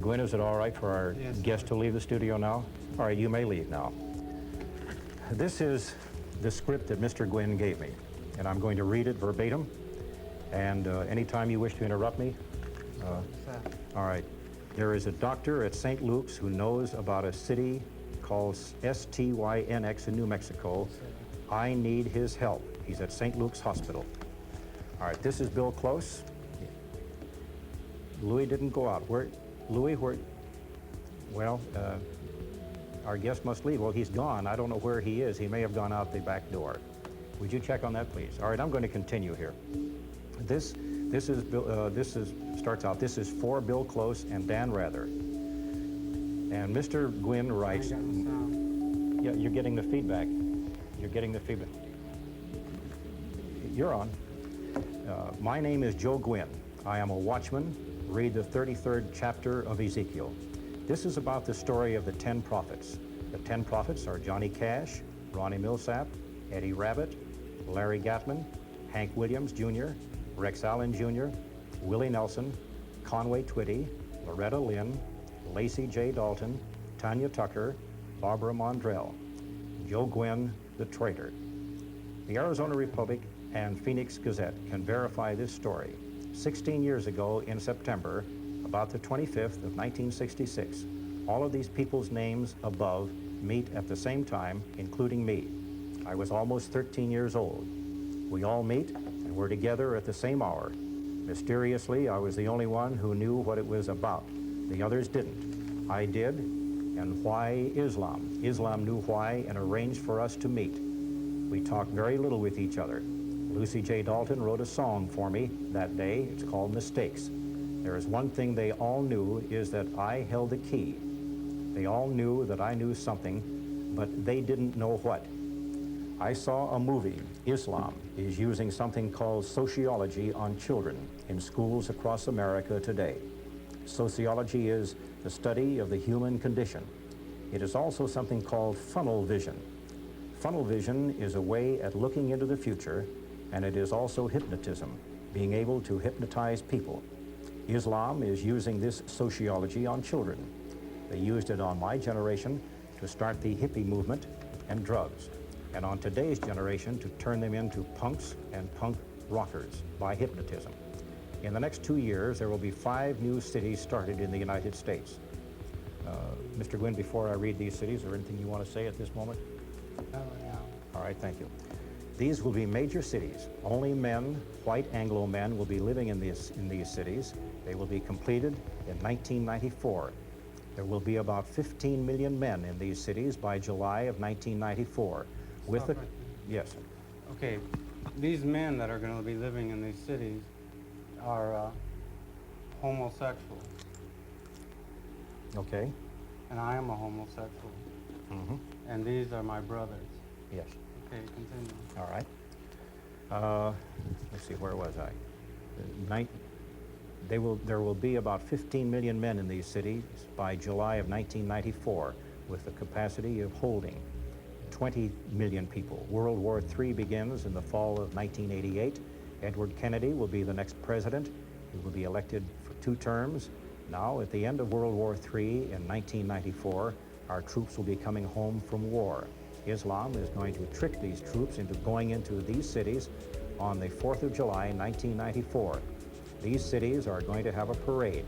Gwen, is it all right for our guest to leave the studio now? All right, you may leave now. This is the script that Mr. Gwynn gave me, and I'm going to read it verbatim. And anytime you wish to interrupt me. All right. There is a doctor at St. Luke's who knows about a city called STYNX in New Mexico. I need his help. He's at St. Luke's Hospital. All right, this is Bill Close. Louis didn't go out. Louis, well, our guest must leave. Well, he's gone. I don't know where he is. He may have gone out the back door. Would you check on that, please? All right, I'm going to continue here. This starts out, this is for Bill Close and Dan Rather. And Mr. Gwynn writes, yeah, you're getting the feedback. You're getting the feedback. You're on. My name is Joe Gwynn. I am a watchman. Read the 33rd chapter of Ezekiel. This is about the story of the 10 prophets. The 10 prophets are Johnny Cash, Ronnie Millsap, Eddie Rabbitt, Larry Gatman, Hank Williams Jr., Rex Allen Jr., Willie Nelson, Conway Twitty, Loretta Lynn, Lacey J. Dalton, Tanya Tucker, Barbara Mondrell, Joe Gwynn, the traitor. The Arizona Republic and Phoenix Gazette can verify this story. 16 years ago in September, about the 25th of 1966, all of these people's names above meet at the same time, including me. I was almost 13 years old. We all meet and we're together at the same hour. Mysteriously, I was the only one who knew what it was about. The others didn't. I did. And why Islam? Islam knew why and arranged for us to meet. We talked very little with each other. Lucy J. Dalton wrote a song for me that day. It's called Mistakes. There is one thing they all knew, is that I held the key. They all knew that I knew something, but they didn't know what. I saw a movie. Islam is using something called sociology on children in schools across America today. Sociology is the study of the human condition. It is also something called funnel vision. Funnel vision is a way at looking into the future, and it is also hypnotism, being able to hypnotize people. Islam is using this sociology on children. They used it on my generation to start the hippie movement and drugs, and on today's generation to turn them into punks and punk rockers by hypnotism. In the next 2 years, there will be 5 new cities started in the United States. Mr. Gwynn, before I read these cities, is there anything you want to say at this moment? No. All right, thank you. These will be major cities. Only men, white Anglo men, will be living in these cities. They will be completed in 1994. There will be about 15 million men in these cities by July of 1994. Yes. Okay, these men that are going to be living in these cities are homosexual. Okay. And I am a homosexual. Mm-hmm. And these are my brothers. Yes. Okay, continue. All right. Let's see, where was I? There will be about 15 million men in these cities by July of 1994, with the capacity of holding 20 million people. World War III begins in the fall of 1988. Edward Kennedy will be the next president. He will be elected for 2 terms. Now, at the end of World War III in 1994, our troops will be coming home from war. Islam is going to trick these troops into going into these cities on the 4th of July, 1994. These cities are going to have a parade.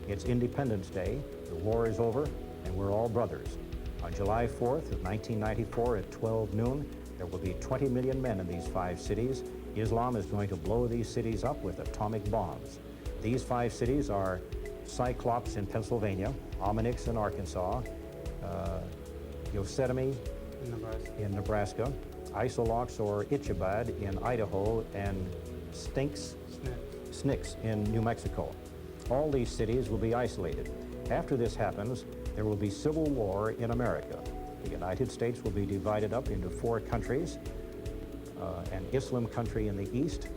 It's Independence Day, the war is over, and we're all brothers. On July 4th of 1994 at 12 noon, there will be 20 million men in these 5 cities. Islam is going to blow these cities up with atomic bombs. These 5 cities are Cyclops in Pennsylvania, Ominix in Arkansas, Yosemite in Nebraska, Isolox or Itchabad in Idaho, and Snix in New Mexico. All these cities will be isolated. After this happens, there will be civil war in America. The United States will be divided up into 4 countries, an Islam country in the east,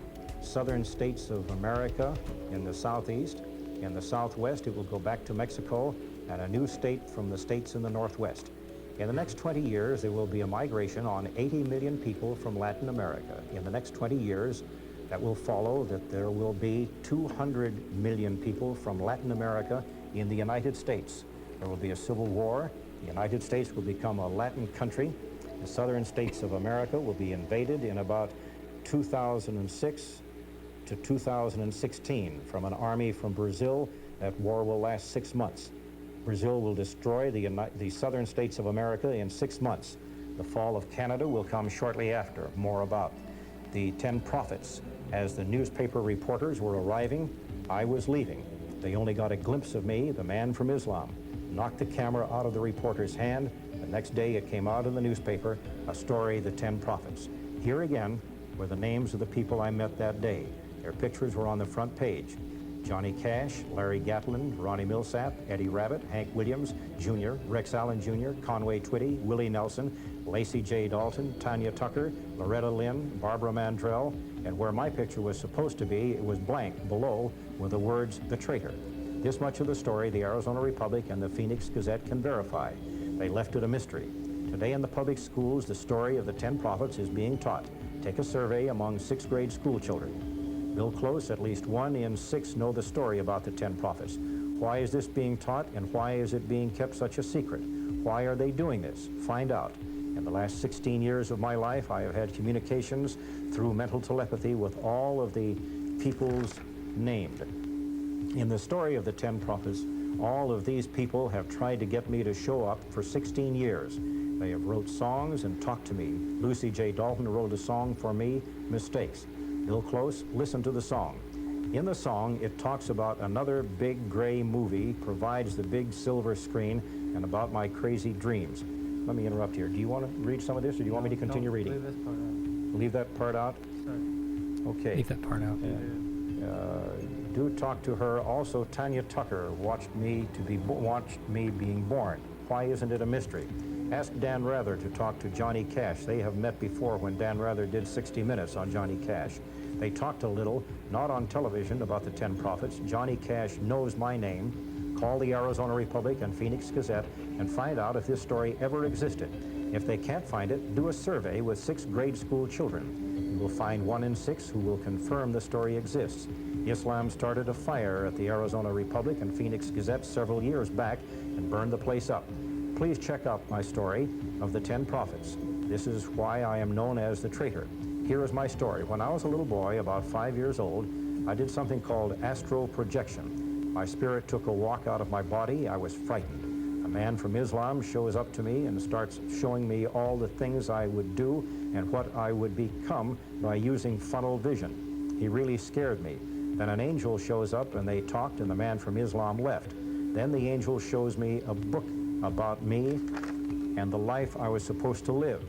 southern states of America in the southeast. In the southwest, it will go back to Mexico, and a new state from the states in the northwest. In the next 20 years, there will be a migration on 80 million people from Latin America. In the next 20 years, that will follow that there will be 200 million people from Latin America in the United States. There will be a civil war. The United States will become a Latin country. The southern states of America will be invaded in about 2006 to 2016 from an army from Brazil. That war will last 6 months. Brazil will destroy the southern states of America in 6 months. The fall of Canada will come shortly after. More about the 10 prophets. As the newspaper reporters were arriving, I was leaving. They only got a glimpse of me, the man from Islam, knocked the camera out of the reporter's hand. The next day it came out in the newspaper, a story, the 10 prophets. Here again were the names of the people I met that day. Their pictures were on the front page. Johnny Cash, Larry Gatlin, Ronnie Millsap, Eddie Rabbitt, Hank Williams Jr., Rex Allen Jr., Conway Twitty, Willie Nelson, Lacey J. Dalton, Tanya Tucker, Loretta Lynn, Barbara Mandrell, and where my picture was supposed to be, it was blank below with the words, "The Traitor." This much of the story the Arizona Republic and the Phoenix Gazette can verify. They left it a mystery. Today in the public schools, the story of the 10 prophets is being taught. Take a survey among 6th grade school children. Bill Close, at least 1 in 6 know the story about the 10 prophets. Why is this being taught, and why is it being kept such a secret? Why are they doing this? Find out. In the last 16 years of my life, I have had communications through mental telepathy with all of the peoples named. In the story of the 10 prophets, all of these people have tried to get me to show up for 16 years. They have wrote songs and talked to me. Lucy J. Dalton wrote a song for me, Mistakes. Bill Close, listen to the song. In the song, it talks about another big gray movie, provides the big silver screen, and about my crazy dreams. Let me interrupt here. Do you want to read some of this, or do you want me to continue reading? Leave this part out. Leave that part out? Sorry. Okay. Leave that part out. Do talk to her. Also, Tanya Tucker watched me being born. Why isn't it a mystery? Ask Dan Rather to talk to Johnny Cash. They have met before when Dan Rather did 60 Minutes on Johnny Cash. They talked a little, not on television, about the 10 prophets. Johnny Cash knows my name. Call the Arizona Republic and Phoenix Gazette and find out if this story ever existed. If they can't find it, do a survey with 6th grade school children. You will find 1 in 6 who will confirm the story exists. Islam started a fire at the Arizona Republic and Phoenix Gazette several years back and burned the place up. Please check out my story of the 10 prophets. This is why I am known as the traitor. Here is my story. When I was a little boy, about 5 years old, I did something called astral projection. My spirit took a walk out of my body. I was frightened. A man from Islam shows up to me and starts showing me all the things I would do and what I would become by using funnel vision. He really scared me. Then an angel shows up and they talked, and the man from Islam left. Then the angel shows me a book about me and the life I was supposed to live.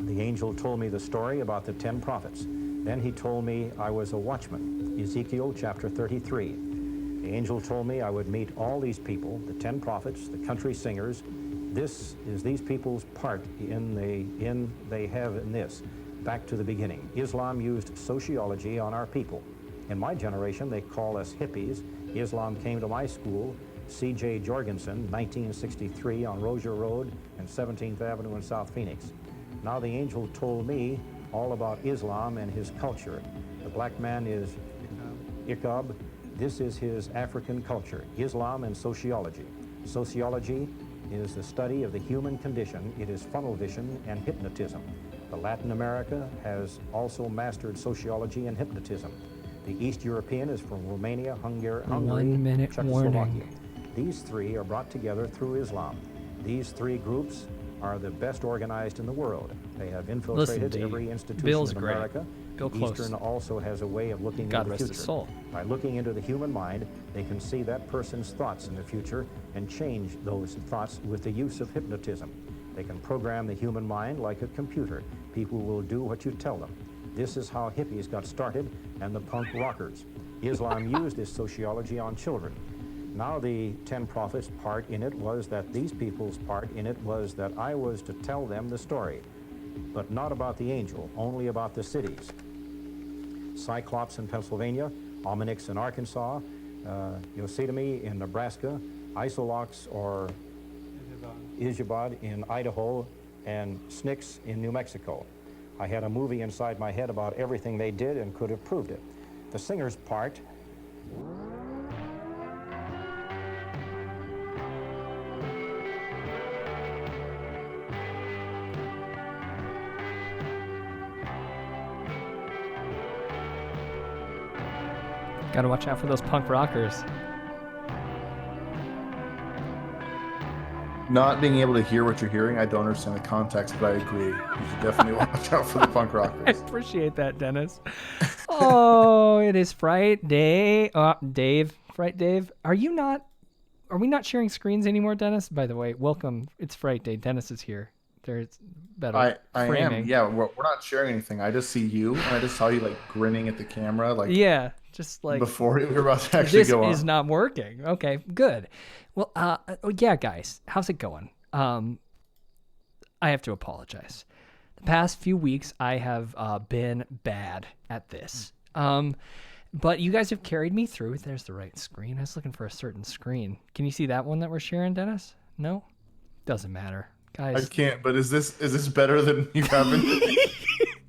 The angel told me the story about the 10 prophets. Then he told me I was a watchman, Ezekiel chapter 33. The angel told me I would meet all these people, the 10 prophets, the country singers. This is these people's part they have in this. Back to the beginning. Islam used sociology on our people. In my generation, they call us hippies. Islam came to my school, C.J. Jorgensen, 1963 on Rozier Road and 17th Avenue in South Phoenix. Now the angel told me all about Islam and his culture. The black man is Iqab. This is his African culture, Islam and sociology. Sociology is the study of the human condition. It is funnel vision and hypnotism. The Latin America has also mastered sociology and hypnotism. The East European is from Romania, Hungary, 1 minute Czechoslovakia. warning. These three are brought together through Islam. These three groups are the best organized in the world. They have infiltrated to every you. institution Bill's in great. America. Bill The Close. Eastern also has a way of looking God into the rest future. his soul. By looking into the human mind, they can see that person's thoughts in the future and change those thoughts with the use of hypnotism. They can program the human mind like a computer. People will do what you tell them. This is how hippies got started and the punk rockers. Islam used this sociology on children. Now the 10 prophets part in it was that these people's part in it was that I was to tell them the story, but not about the angel, only about the cities. Cyclops in Pennsylvania, Ominix in Arkansas, Yosemite in Nebraska, Isolox or Izabad in Idaho, and Snicks in New Mexico. I had a movie inside my head about everything they did and could have proved it. The singer's part Got to watch out for those punk rockers. Not being able to hear what you're hearing, I don't understand the context, but I agree. You should definitely watch out for the punk I rockers. appreciate that, Dennis. Oh, it is Frightday. Fright Dave. Are we not sharing screens anymore, Dennis? By the way, welcome. It's Frightday. Dennis is here. There's better I framing. am. Yeah, we're not sharing anything. I just see you, and I just saw you like grinning at the camera, like Yeah, just like before we were about to actually this go on. is not working. Okay, good. Well, yeah, guys, how's it going? I have to apologize. The past few weeks, I have been bad at this. But you guys have carried me through. There's the right screen. I was looking for a certain screen. Can you see that one that we're sharing, Dennis? No? Doesn't matter. I Guys. can't. But is this better than you have been?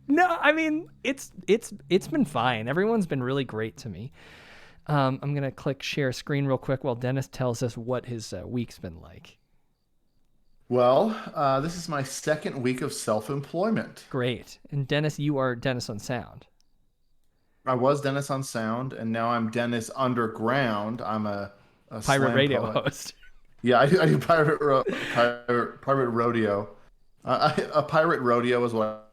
No, I mean, it's been fine. Everyone's been really great to me. I'm going to click share screen real quick while Dennis tells us what his week's been like. Well, this is my second week of self-employment. Great. And Dennis, you are Dennis on Sound. I was Dennis on Sound, and now I'm Dennis Underground. I'm a Pirate slam radio poet. host. Yeah, I do pirate rodeo. A pirate rodeo is what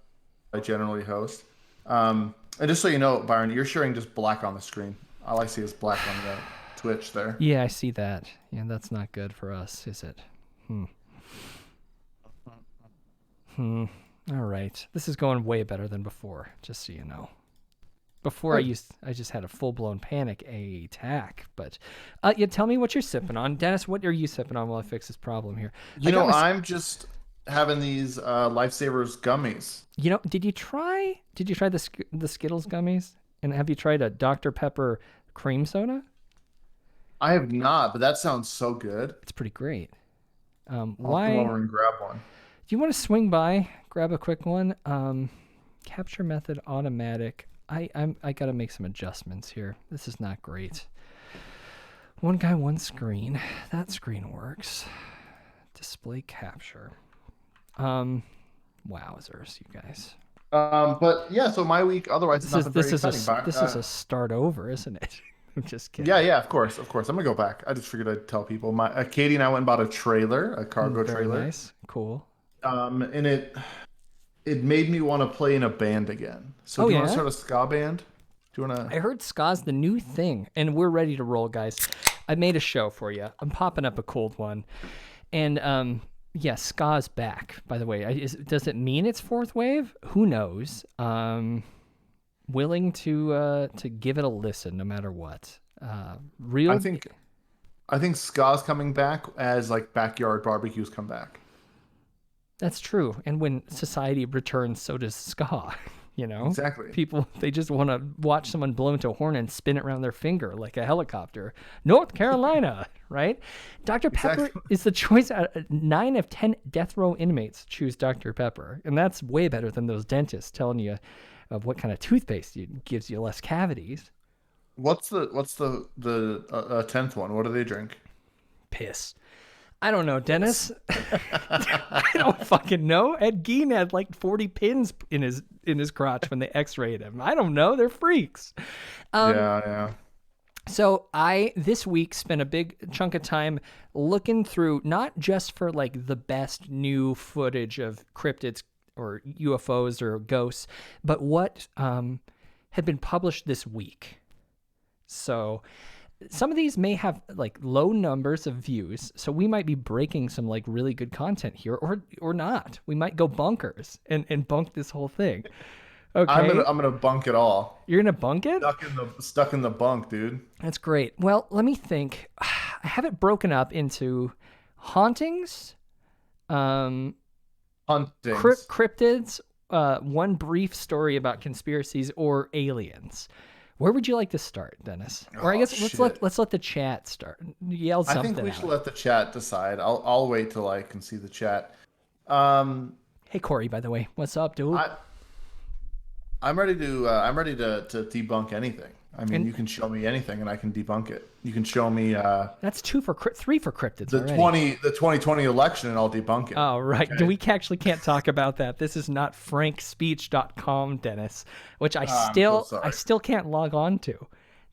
I generally host. And just so you know, Byron, you're sharing just black on the screen. All I see is black on the Twitch there. Yeah, I see that. Yeah, that's not good for us, is it? All right. This is going way better than before, just so you know. Before I just had a full-blown panic attack. But yeah, tell me what you're sipping on. Dennis, what are you sipping on while I fix this problem here? I'm just having these Lifesavers gummies. Did you try the Skittles gummies? And have you tried a Dr. Pepper cream soda? I have not, but that sounds so good. It's pretty great. I'll come over and grab one. Do you want to swing by, grab a quick one? Capture method automatic. I got to make some adjustments here. This is not great. One guy, one screen. That works. Display capture. Wowzers, you guys. But yeah, so my week otherwise is nothing very exciting. This is a start over, isn't it? I'm just kidding. Yeah, of course. I'm gonna go back. I just figured I'd tell people. My Katie and I went and bought a trailer, a cargo trailer. Nice, cool. And it made me want to play in a band again. So do you want to start a ska band? Do you want to? I heard ska's the new thing, and we're ready to roll, guys. I made a show for you. I'm popping up a cold one, and yeah, ska's back. By the way, does it mean it's fourth wave? Who knows? Willing to give it a listen, no matter what. I think ska's coming back as like backyard barbecues come back. That's true. And when society returns, so does ska. Exactly. People, they just want to watch someone blow into a horn and spin it around their finger like a helicopter. North Carolina, right? Dr. Pepper is the choice. 9 of 10 death row inmates choose Dr. Pepper. And that's way better than those dentists telling you of what kind of toothpaste gives you less cavities. What's the 10th one? What do they drink? Piss. I don't know, Dennis. I don't fucking know. Ed Gein had like 40 pins in his crotch when they x-rayed him. I don't know. They're freaks. Yeah. So this week spent a big chunk of time looking through not just for like the best new footage of cryptids or UFOs or ghosts, but what had been published this week. So some of these may have like low numbers of views, so we might be breaking some like really good content here, or not. We might go bonkers and bunk this whole thing. Okay, I'm gonna bunk it all. You're gonna bunk it? Stuck in the bunk, dude. That's great. Well, let me think. I have it broken up into hauntings, cryptids, one brief story about conspiracies, or aliens. Where would you like to start, Dennis? Or I guess let's let the chat start. Yell something. I think we should let the chat decide. I'll wait till I can see the chat. Hey Corey, by the way, what's up, dude? I'm ready to debunk anything. I mean, you can show me anything and I can debunk it. You can show me that's 3 for cryptids the already. The 2020 election and I'll debunk it. Oh, right. Okay? We actually can't talk about that. This is not frankspeech.com, Dennis, which I still can't log on to.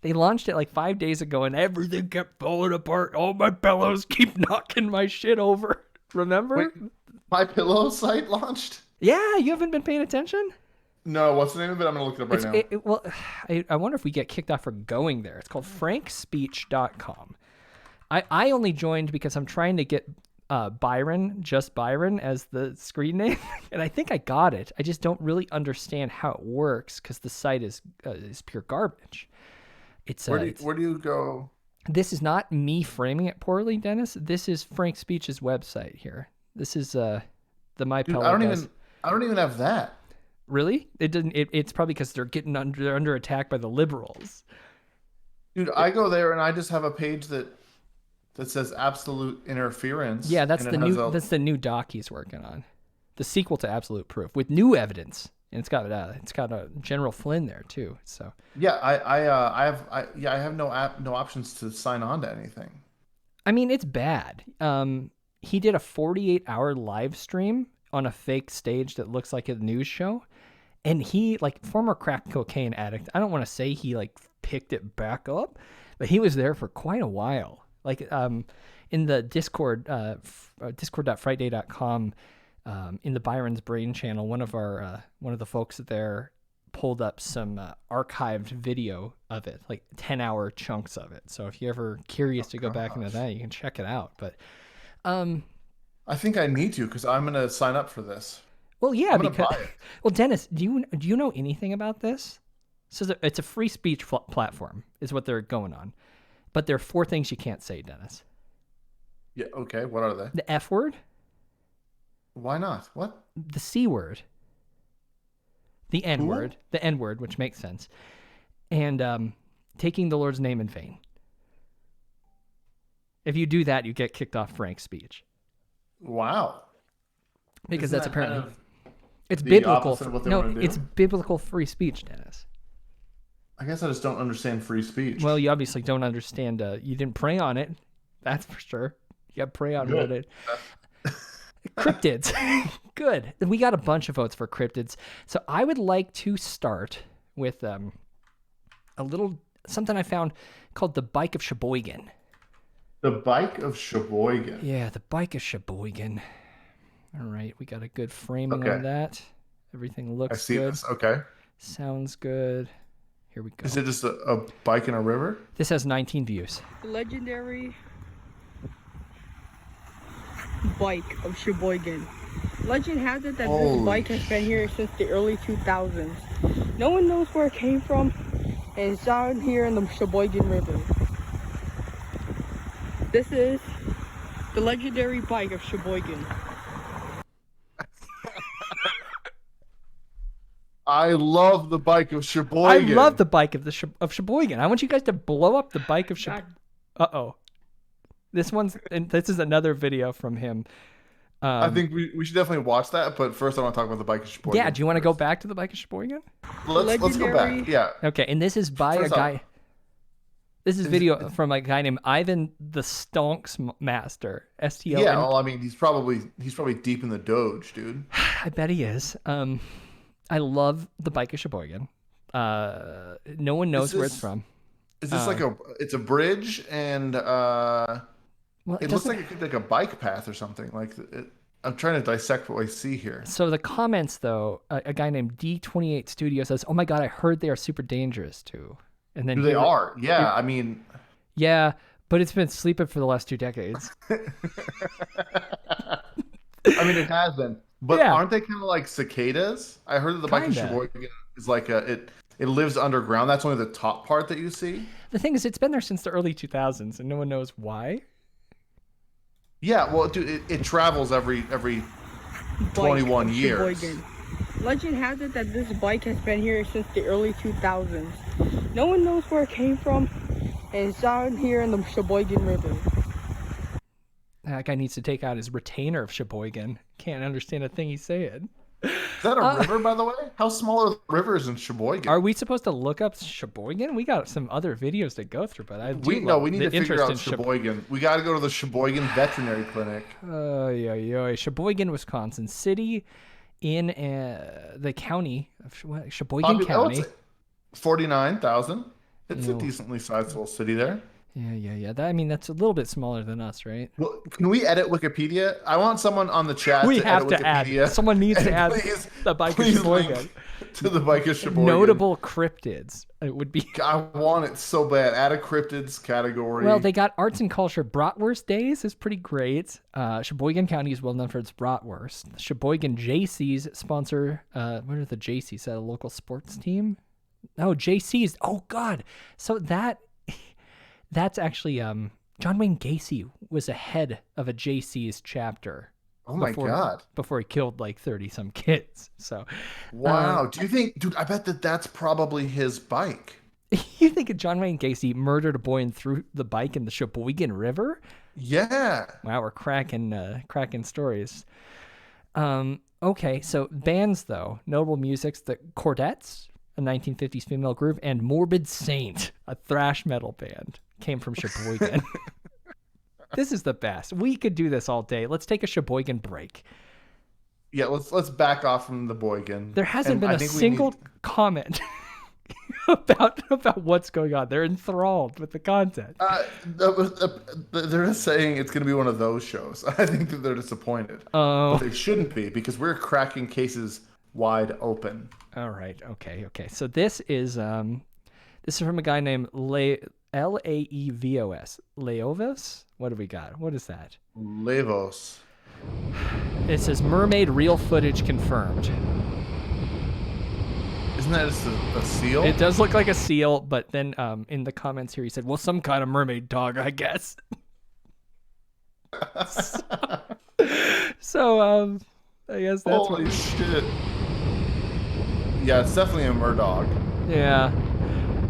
They launched it like 5 days ago, and everything kept falling apart. All my pillows keep knocking my shit over. Remember? Wait, My Pillow site launched? Yeah, you haven't been paying attention? No, what's the name of it? I'm gonna look it up right now. Well, I wonder if we get kicked off for going there. It's called frankspeech.com. I only joined because I'm trying to get just Byron as the screen name, and I think I got it. I just don't really understand how it works because the site is pure garbage. It's Where do you go? This is not me framing it poorly, Dennis. This is Frank Speech's website here. This is the My Dude, Pillow. I don't even have that. Really? It didn't. It's probably because they're under attack by the liberals. Dude, I go there and I just have a page that says absolute interference. Yeah, that's and it that's the new doc he's working on, the sequel to Absolute Proof with new evidence, and it's got a General Flynn there too. So yeah, I have no options to sign on to anything. I mean, it's bad. He did a 48-hour live stream on a fake stage that looks like a news show, and he, like, former crack cocaine addict. I don't want to say he like picked it back up, but he was there for quite a while. Like in the Discord, discord.frightday.com, in the Byron's Brain channel, one of the folks there pulled up some archived video of it, like 10-hour chunks of it. So if you're ever curious to go back into that, you can check it out. But I think I need to because I'm gonna sign up for this. well, yeah, buy because it. well, Dennis, do you know anything about this? So it's a free speech platform, is what they're going on. But there are 4 things you can't say, Dennis. Yeah. Okay. What are they? The F word, Why not? What? the C word, the N word, which makes sense, and taking the Lord's name in vain. If you do that, you get kicked off Frank's speech. Wow. Because Isn't that's that apparently kind of it's the biblical. opposite of what they No, wanna do? it's biblical free speech, Dennis. I guess I just don't understand free speech. Well, you obviously don't understand. You didn't pray on it. That's for sure. You got to pray on it. Cryptids. Good. We got a bunch of votes for cryptids. So I would like to start with a little something I found called the Bike of Sheboygan. The Bike of Sheboygan. Yeah, the Bike of Sheboygan. All right, we got a good framing Okay. on that. Everything looks I see good. this. Okay. Sounds good. Here we go. Is it just a bike in a river? This has 19 views. The legendary Bike of Sheboygan. Legend has it that Holy this bike has been here since the early 2000s. No one knows where it came from, and it's down here in the Sheboygan River. This is the legendary Bike of Sheboygan. I love the Bike of I Sheboygan. love the Bike of Sheboygan. I want you guys to blow up the Bike of Sheboygan. Uh-oh. This is another video from him. I think we should definitely watch that, but first I want to talk about the Bike of Sheboygan. Yeah, do you want to go back to the Bike of Sheboygan? Let's go Legendary- back. Yeah. Okay, and this is by First a off- guy. This is video from a guy named Ivan the Stonks Master. STO. Yeah, well, I mean, he's probably deep in the Doge, dude. I bet he is. I love the Bike of Sheboygan. No one knows where it's from. Is this it's a bridge and Well, it looks like it could be like a bike path or something. Like I'm trying to dissect what I see here. So the comments, though, a guy named D28 Studio says, "Oh my God, I heard they are super dangerous too." And then They are. Yeah, I mean, Yeah, but it's been sleeping for the last 2 decades. I mean, it has been. But Yeah. aren't they kind of like cicadas? I heard that the Bike of Kinda. Sheboygan is like it lives underground. That's only the top part that you see. The thing is, it's been there since the early 2000s, and no one knows why. Yeah, well, dude, it travels every Bike 21 of years. Sheboygan. Legend has it that this bike has been here since the early 2000s. No one knows where it came from, and it's down here in the Sheboygan River. That guy needs to take out his retainer of Sheboygan. Can't understand a thing he's saying. Is that a river, by the way? How small are the rivers in Sheboygan? Are we supposed to look up Sheboygan? We got some other videos to go through, but we need the to figure interest out in Sheboygan. We got to go to the Sheboygan Veterinary Clinic. Sheboygan, Wisconsin, city in the county of Sheboygan County. 49,000. It's You a know, decently sized little city there. yeah. I mean, that's a little bit smaller than us, right? Well, can we edit Wikipedia? I want someone on the chat We to have edit to add. Wikipedia. Someone needs to And add please, the Bike of please Sheboygan. link to the Bike of Sheboygan. Notable cryptids. It would be. I want it so bad. Add a cryptids category. Well, they got arts and culture. Bratwurst Days is pretty great. Sheboygan County is well known for its bratwurst. Sheboygan JC's sponsor. What are the JCs? Is that a local sports team? Oh, JC's. Oh God. So that's actually John Wayne Gacy was a head of a JC's chapter. Oh my God. Before he killed like 30 some kids. So Wow. Do you think, dude, I bet that's probably his bike. you think John Wayne Gacy murdered a boy and threw the bike in the Sheboygan River? Yeah. Wow, we're cracking stories. Okay, so bands though, notable musics, the Chordettes, a 1950s female group, and Morbid Saint, a thrash metal band, came from Sheboygan. This is the best. We could do this all day. Let's take a Sheboygan break. Yeah, let's back off from the Boygan. There hasn't been a single comment about what's going on. They're enthralled with the content. They're just saying it's going to be one of those shows. I think that they're disappointed. Oh. But they shouldn't be, because we're cracking cases wide open. All right. Okay. So this is from a guy named Laevos. Laevos? What do we got? What is that? Levos. It says mermaid real footage confirmed. Isn't that just a seal? It does look like a seal, but then in the comments here he said, well, some kind of mermaid dog, I guess. so I guess that's Holy shit. Yeah, it's definitely a murdog. Yeah.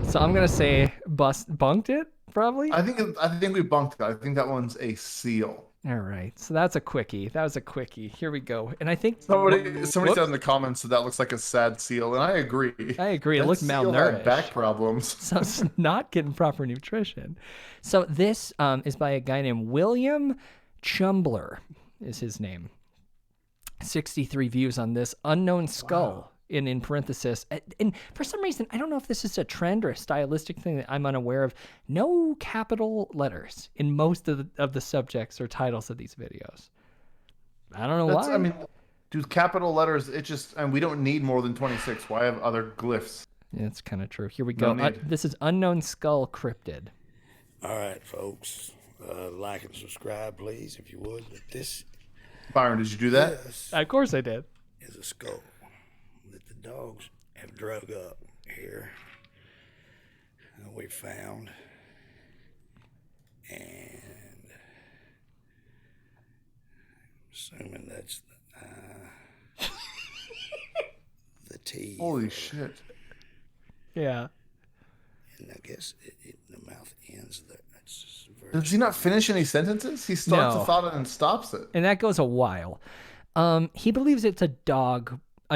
So I'm gonna say bunked it, probably. I think we bunked it. I think that one's a seal. All right. So that's a quickie. That was a quickie. Here we go. And I think Somebody said in the comments that looks like a sad seal, and I agree. It looked seal malnourished. had back problems. So it's not getting proper nutrition. So this is by a guy named William Chumbler is his name. 63 views on this unknown skull. Wow. In parenthesis, and for some reason, I don't know if this is a trend or a stylistic thing that I'm unaware of. No capital letters in most of the subjects or titles of these videos. I don't know why. I mean, dude, capital letters. And we don't need more than 26. Why have other glyphs? Yeah, it's kind of true. Here we go. This is Unknown Skull Cryptid. All right, folks, like and subscribe, please, if you would. But this, Byron, did you do that? Of course I did. Is a skull that the dogs have drug up here. We found, and assuming that's the teeth. Holy shit! Yeah. And I guess the mouth ends there. Does he not finish any sentences? He starts a thought and stops it. And that goes a while. He believes it's a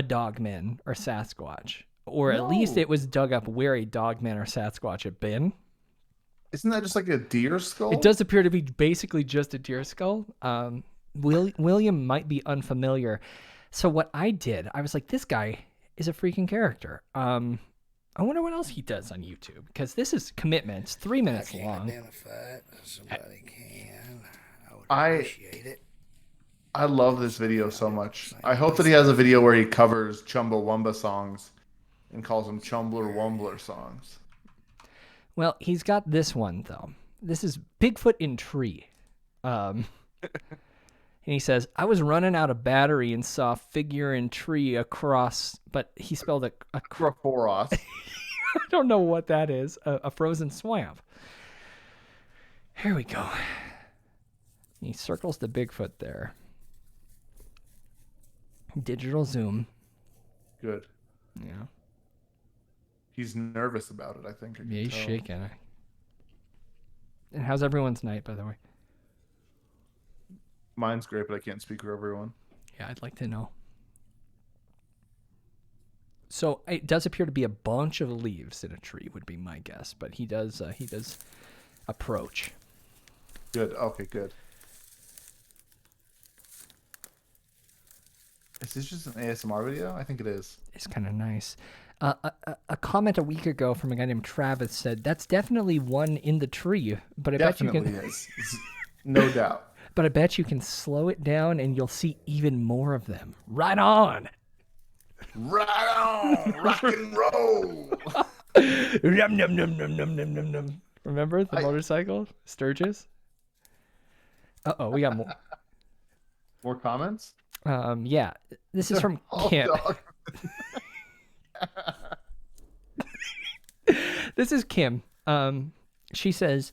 dogman or Sasquatch. Or at least it was dug up where a dogman or Sasquatch had been. Isn't that just like a deer skull? It does appear to be basically just a deer skull. William might be unfamiliar. So what I did, I was like, this guy is a freaking character. I wonder what else he does on YouTube, because this is commitments, 3 minutes long. Identify it. Somebody can. I would appreciate it. I love this video so much. I hope that he has a video where he covers Chumbawamba songs and calls them Chumbler Wumbler songs. Well, he's got this one, though. This is Bigfoot in Tree. And he says, I was running out of battery and saw a figure in tree across, but he spelled it Across. I don't know what that is. A frozen swamp. Here we go. He circles the Bigfoot there. Digital zoom. Good. Yeah. He's nervous about it, I think. Yeah, he's shaking. And how's everyone's night, by the way? Mine's great, but I can't speak for everyone. Yeah, I'd like to know. So it does appear to be a bunch of leaves in a tree, would be my guess. But he does approach. Good. Okay, good. Is this just an ASMR video? I think it is. It's kind of nice. A comment a week ago from a guy named Travis said, that's definitely one in the tree, but I bet you Definitely can... is. No doubt. But I bet you can slow it down and you'll see even more of them. Right on! Right on! Rock and roll! Num, num, num, num, num, num, num, num. Remember the motorcycle? Sturgis? Uh-oh, we got more. More comments? Yeah. This is from Oh, Kim. dog. This is Kim. She says,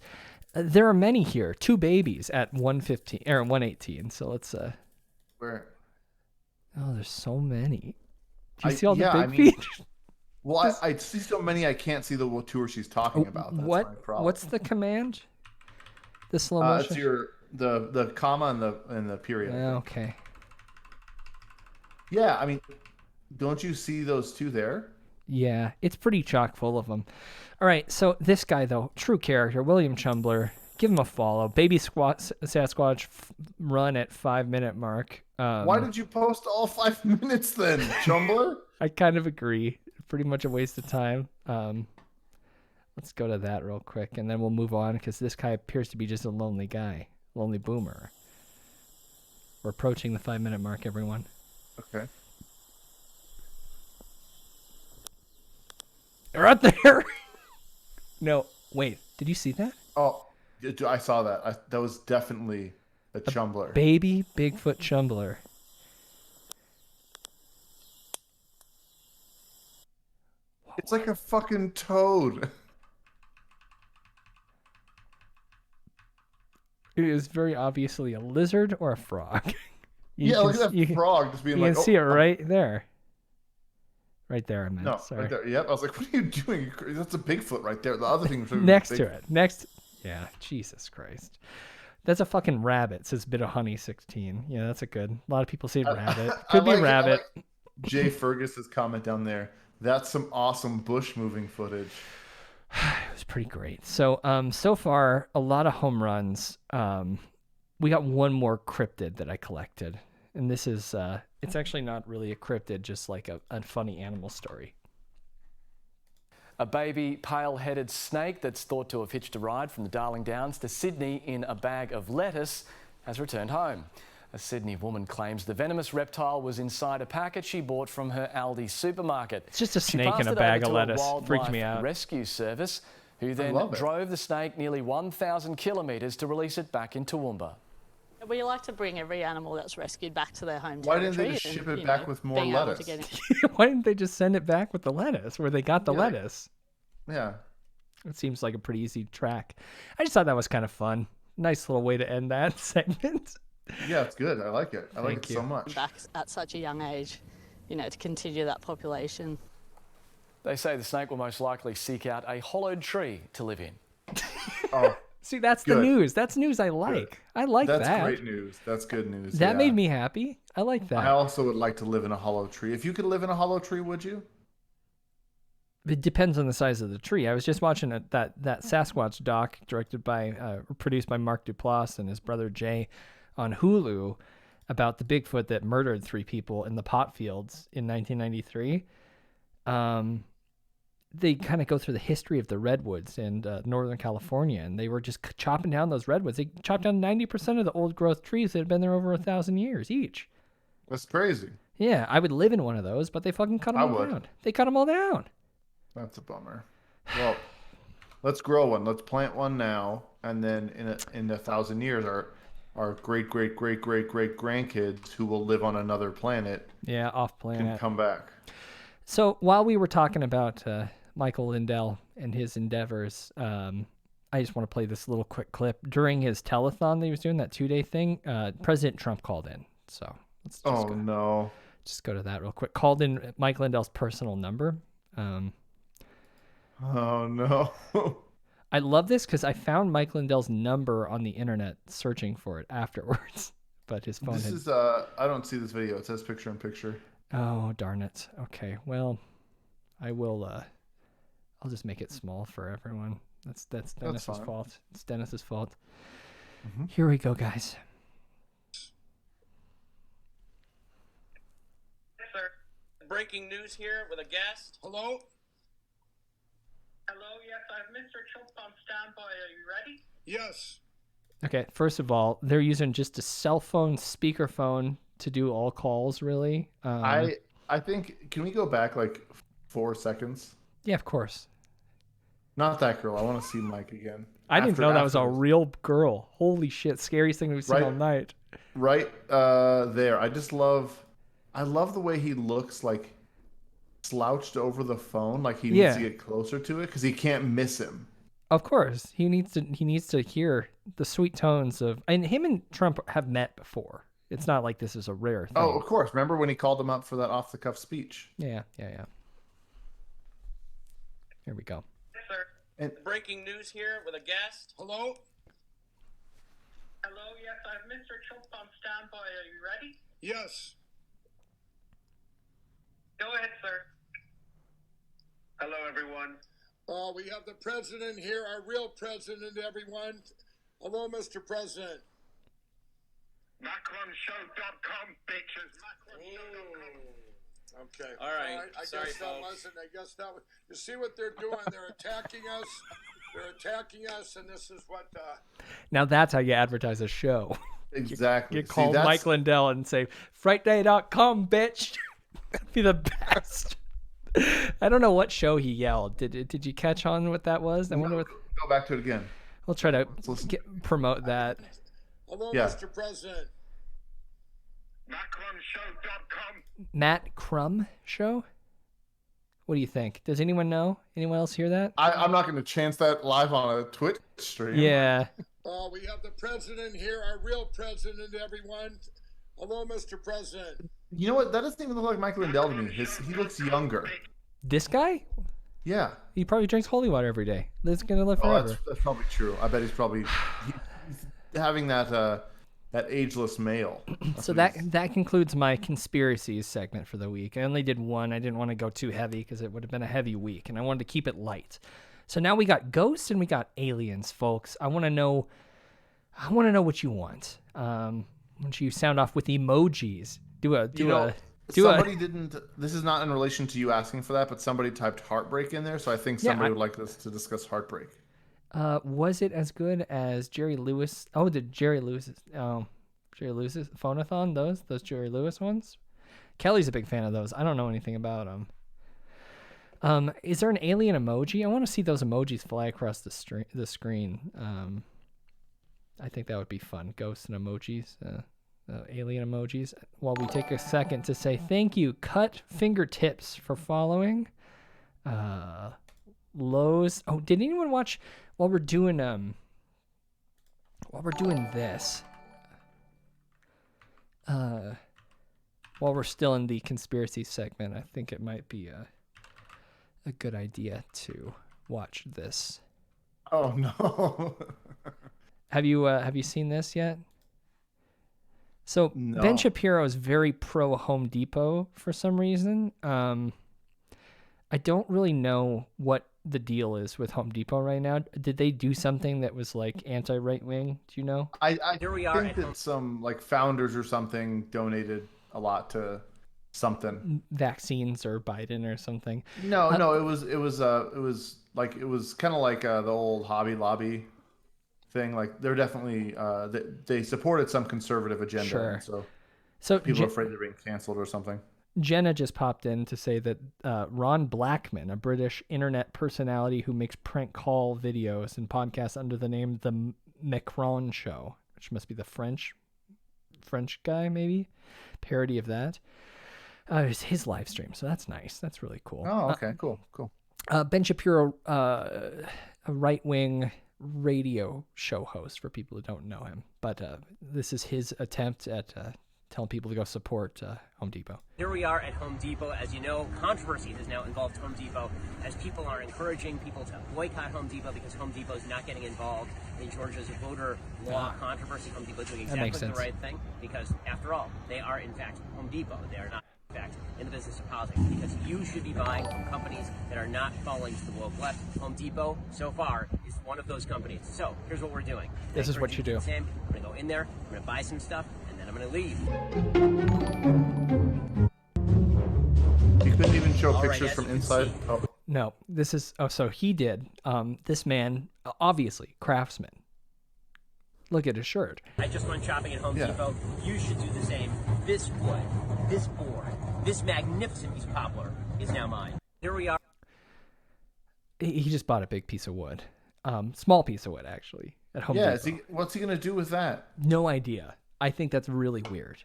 there are many here. 2 babies at 115 or 118. So let's Where? Oh, there's so many. Do you see all the big feet? Well, I see so many I can't see the tour she's talking about. That's my problem. What's the command? The slow motion. It's the comma and the period. Okay. Yeah, I mean, don't you see those 2 there? Yeah, it's pretty chock full of them. All right, so this guy though, true character, William Chumbler. Give him a follow. Baby Sasquatch run at 5-minute mark. Why did you post all 5 minutes then, Chumbler? I kind of agree. Pretty much a waste of time. Let's go to that real quick, and then we'll move on because this guy appears to be just a lonely guy, lonely boomer. We're approaching the 5-minute mark, everyone. Okay. Right there. No, wait. Did you see that? Oh, I saw that. That was definitely a Chumbler. Baby Bigfoot Chumbler. It's like a fucking toad. It is very obviously a lizard or a frog. Look at that frog just being you like... You can see it right there. Right there, I meant. No, sorry. right there. Yep. I was like, what are you doing? That's a Bigfoot right there. The other thing... Next to it. Next... Yeah, Jesus Christ. That's a fucking rabbit. It says bit of honey 16. Yeah, that's a good... A lot of people say rabbit. Could be rabbit. Jay Fergus's comment down there. That's some awesome bush moving footage. It was pretty great. So, so far, a lot of home runs. We got one more cryptid that I collected. And this is, it's actually not really a cryptid, just like a funny animal story. A baby pale-headed snake that's thought to have hitched a ride from the Darling Downs to Sydney in a bag of lettuce has returned home. A Sydney woman claims the venomous reptile was inside a packet she bought from her Aldi supermarket. It's just a snake in a bag of lettuce. Freaked me out. Rescue service, who then drove the snake nearly 1,000 kilometres to release it back in Toowoomba. We like to bring every animal that's rescued back to their home Why territory. didn't they just ship it back with more lettuce? Why didn't they just send it back with the lettuce where they got the lettuce? Yeah. It seems like a pretty easy track. I just thought that was kind of fun. Nice little way to end that segment. Yeah, it's good. I like it. I like it so much. Back at such a young age, you know, to continue that population. They say the snake will most likely seek out a hollowed tree to live in. Oh. See, that's the news. That's news I like. Good. I like that. That's great news. That's good news. That made me happy. I like that. I also would like to live in a hollow tree. If you could live in a hollow tree, would you? It depends on the size of the tree. I was just watching that Sasquatch doc produced by Mark Duplass and his brother Jay on Hulu about the Bigfoot that murdered 3 people in the pot fields in 1993. They kind of go through the history of the redwoods in Northern California, and they were just chopping down those redwoods. They chopped down 90% of the old growth trees that had been there over 1,000 years each. That's crazy. Yeah, I would live in one of those, but they fucking cut them all down. They cut them all down. That's a bummer. Well, let's grow one. Let's plant one now, and then in 1,000 years, our great grandkids who will live on another planet, off planet, can come back. So while we were talking about Michael Lindell and his endeavors, I just want to play this little quick clip. During his telethon that he was doing, that 2-day thing, President Trump called in. So let's just go to that real quick. Called in Mike Lindell's personal number. Oh no. I love this because I found Mike Lindell's number on the internet searching for it afterwards, but his phone I don't see this video. It says picture in picture. Oh, darn it. Okay, well, I will, I'll just make it small for everyone. That's Dennis's fault. It's Dennis's fault. Mm-hmm. Here we go, guys. Yes, sir. Bring breaking news here with a guest. Hello? Hello, yes, I have Mr. Trump on standby. Are you ready? Yes. Okay, first of all, they're using just a cell phone speakerphone to do all calls, really. I think, can we go back like 4 seconds? Yeah, of course. Not that girl. I want to see Mike again. I didn't know that was a this. real girl. Holy shit, scariest thing we've seen all night. Right there. I love the way he looks, like slouched over the phone, like he needs to get closer to it because he can't miss him. Of course, he needs to hear the sweet tones of, and him and Trump have met before. It's not like this is a rare thing. Oh, of course. Remember when he called him up for that off the cuff speech? Yeah. Here we go. Yes, sir. And breaking news here with a guest. Hello? Hello, yes, I have Mr. Trump on standby. Are you ready? Yes. Go ahead, sir. Hello, everyone. We have the president here, our real president, everyone. Hello, Mr. President. MacronShow.com, bitches. MacronShow.com. Okay. All right. I Sorry, guess that folks. wasn't. I guess that was. You see what they're doing? They're attacking us. They're attacking us, and this is what. Now that's how you advertise a show. Exactly. You call Mike Lindell and say, Frightday.com, bitch. That'd be the best. I don't know what show he yelled. Did you catch on what that was? I wonder what. Go back to it again. We'll try to promote that. Hello, Yeah. Mr. President. MacronShow.com. Matt Crumb show? What do you think? Does anyone know? Anyone else hear that? I'm not going to chance that live on a Twitch stream. Yeah. We have the president here, our real president, everyone. Hello, Mr. President. You know what? That doesn't even look like Mike Lindell to me. He looks younger. This guy? Yeah. He probably drinks holy water every day. That's gonna live Oh, forever. that's probably true. I bet he's probably he's having that ageless male. So that concludes my conspiracies segment for the week. I only did one. I didn't want to go too heavy because it would have been a heavy week, and I wanted to keep it light. So now we got ghosts and we got aliens, folks. I want to know what you want. Why don't you sound off with emojis? Somebody didn't. This is not in relation to you asking for that, but somebody typed heartbreak in there, so I think somebody would like us to discuss heartbreak. Was it as good as Jerry Lewis? Oh, Jerry Lewis's Phonathon? Those Jerry Lewis ones? Kelly's a big fan of those. I don't know anything about them. Is there an alien emoji? I want to see those emojis fly across the screen. I think that would be fun. Ghosts and emojis. Alien emojis. While we take a second to say thank you, Cut Fingertips, for following. Lowe's. Oh, did anyone watch while we're doing this? While we're still in the conspiracy segment, I think it might be a good idea to watch this. Oh no. Have you seen this yet? So No. Ben Shapiro is very pro Home Depot for some reason. I don't really know what the deal is with Home Depot right now. Did they do something that was like anti-right wing? Do you know? I think that some like founders or something donated a lot to something. Vaccines or Biden or something. No, it was kind of like the old Hobby Lobby thing. Like they're definitely they supported some conservative agenda. Sure. And so people are afraid they're being canceled or something. Jenna just popped in to say that Ron Blackman, a British internet personality who makes prank call videos and podcasts under the name The Macron Show, which must be the French guy, maybe, parody of that. It's his live stream, so that's nice. That's really cool. Oh, okay, cool. Ben Shapiro, a right-wing radio show host for people who don't know him, but this is his attempt at telling people to go support Home Depot. Here we are at Home Depot. As you know, controversy has now involved Home Depot as people are encouraging people to boycott Home Depot because Home Depot is not getting involved in Georgia's voter law controversy. Home Depot is doing exactly the right thing because, after all, they are in fact Home Depot. They are not in fact in the business of housing because you should be buying from companies that are not falling to the woke left. Home Depot, so far, is one of those companies. So here's what we're doing. This is what you do. Sam, I'm going to go in there, I'm going to buy some stuff, and then I'm going to leave. show All right, pictures as from you can inside? see- Oh, No, this is. Oh, so he did. This man, obviously, craftsman. Look at his shirt. I just went shopping at Home Yeah. Depot. You should do the same. This wood, this board, this magnificent piece of poplar is now mine. Here we are. He just bought a big piece of wood. Small piece of wood, actually, at Home yeah. Depot. What's he gonna do with that? No idea. I think that's really weird.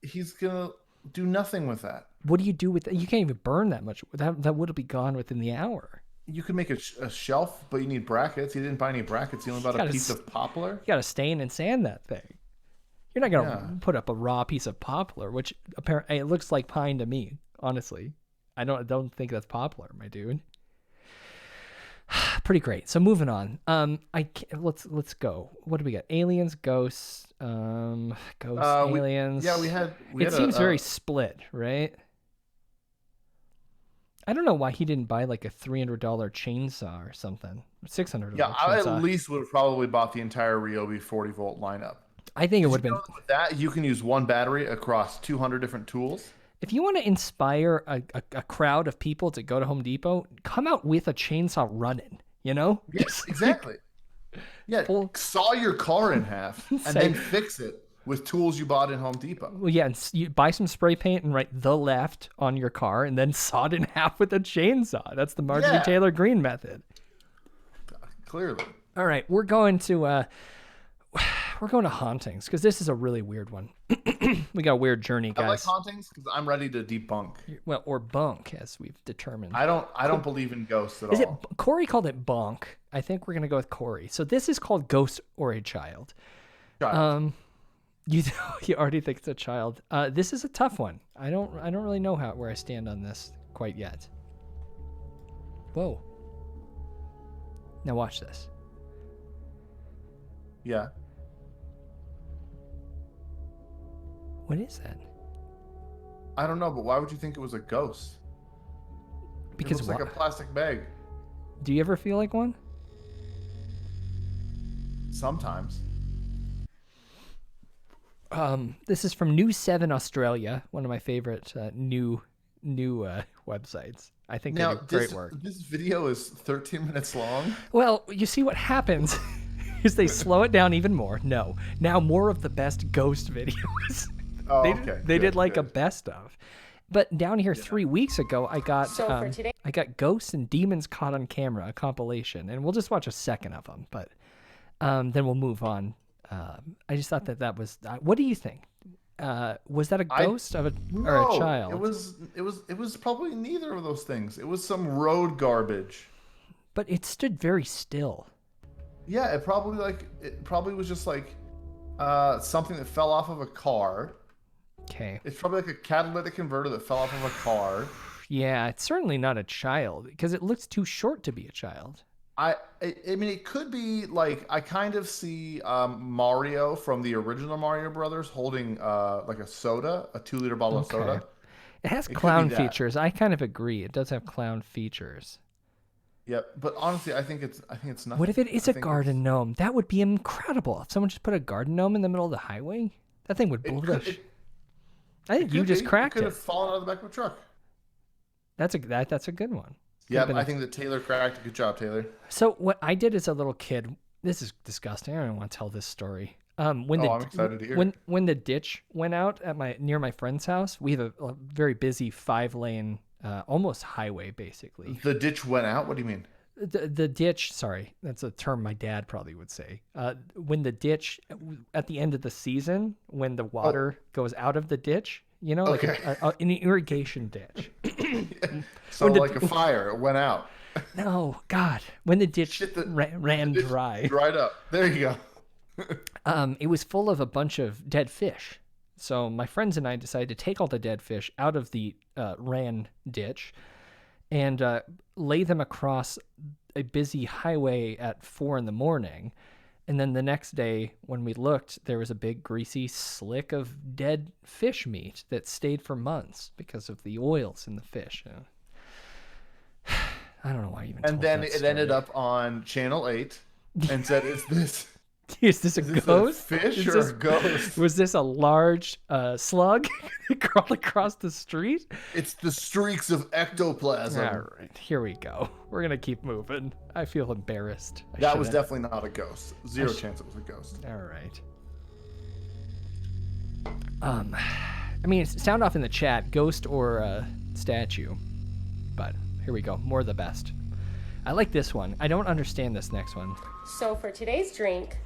He's gonna do nothing with that. What do you do with that? You can't even burn that much. That would be gone within the hour. You could make a shelf, but you need brackets. He didn't buy any brackets. He only bought a piece of poplar. You got to stain and sand that thing. You're not gonna put up a raw piece of poplar, which apparently it looks like pine to me. Honestly, I don't think that's poplar, my dude. Pretty great. So moving on. Let's go. What do we got? Aliens, ghosts, aliens. We had. It seems very split, right? I don't know why he didn't buy like a $300 chainsaw or something. $600. Yeah, I chainsaw. at least would have probably bought the entire Ryobi 40-volt lineup. I think it would have been. With that, you can use one battery across 200 different tools. If you want to inspire a crowd of people to go to Home Depot, come out with a chainsaw running, you know? Yes, exactly. Yeah, saw your car in half and then fix it with tools you bought in Home Depot. Well, yeah, and you buy some spray paint and write "the left" on your car, and then saw it in half with a chainsaw. That's the Marjorie Taylor Greene method. Clearly. All right, we're going to hauntings because this is a really weird one. We got a weird journey, guys. I like hauntings because I'm ready to debunk. Well, or bunk, as we've determined. I don't believe in ghosts at all. Is it Corey called it bonk? I think we're gonna go with Corey. So this is called Ghost or a Child. You already think it's a child. This is a tough one. I don't really know where I stand on this quite yet. Whoa. Now watch this. Yeah. What is that? I don't know, but why would you think it was a ghost? Because it looks like a plastic bag. Do you ever feel like one? Sometimes. This is from New 7 Australia, one of my favorite new websites. I think they do great work. This video is 13 minutes long. Well, you see what happens is they slow it down even more. No, now more of the best ghost videos. Oh, they did like a best of. But down here 3 weeks ago, I got I got Ghosts and Demons Caught on Camera, a compilation, and we'll just watch a second of them. But then we'll move on. I just thought that was. What do you think? Was that a ghost or a child? It was probably neither of those things. It was some road garbage. But it stood very still. Yeah, it probably was just like something that fell off of a car. Okay. It's probably like a catalytic converter that fell off of a car. Yeah, it's certainly not a child because it looks too short to be a child. I mean, it could be like I kind of see Mario from the original Mario Brothers holding like a soda, a 2-liter bottle of soda. It has clown features. I kind of agree. It does have clown features. Yeah, but honestly, I think it's nothing. What if it is a garden gnome? That would be incredible. If someone just put a garden gnome in the middle of the highway, that thing would bullish. I think you just cracked it. It could have fallen out of the back of a truck. That's a good one. Yeah, I think that Taylor cracked. Good job, Taylor. So what I did as a little kid, this is disgusting. I don't even want to tell this story. I'm excited to hear. When the ditch went out at near my friend's house, we have a very busy 5-lane, almost highway basically. The ditch went out? What do you mean? The ditch, sorry, that's a term my dad probably would say. When the ditch, at the end of the season, when the water goes out of the ditch, you know, like an irrigation ditch. So like a fire, it went out. No, God, when the ditch ran dry. Dried up. There you go. It was full of a bunch of dead fish. So my friends and I decided to take all the dead fish out of the ran ditch and lay them across a busy highway at 4 a.m. And then the next day, when we looked, there was a big greasy slick of dead fish meat that stayed for months because of the oils in the fish. I don't know why I even. And then it ended up on Channel 8 and said, "Is this Is this a ghost? Fish Is or this- a ghost? Was this a large slug that crawled across the street? It's the streaks of ectoplasm. All right, here we go. We're gonna keep moving. I feel embarrassed. That was definitely not a ghost. Zero chance it was a ghost. All right. I mean, sound off in the chat, ghost or statue. But here we go. More of the best. I like this one. I don't understand this next one. So for today's drink,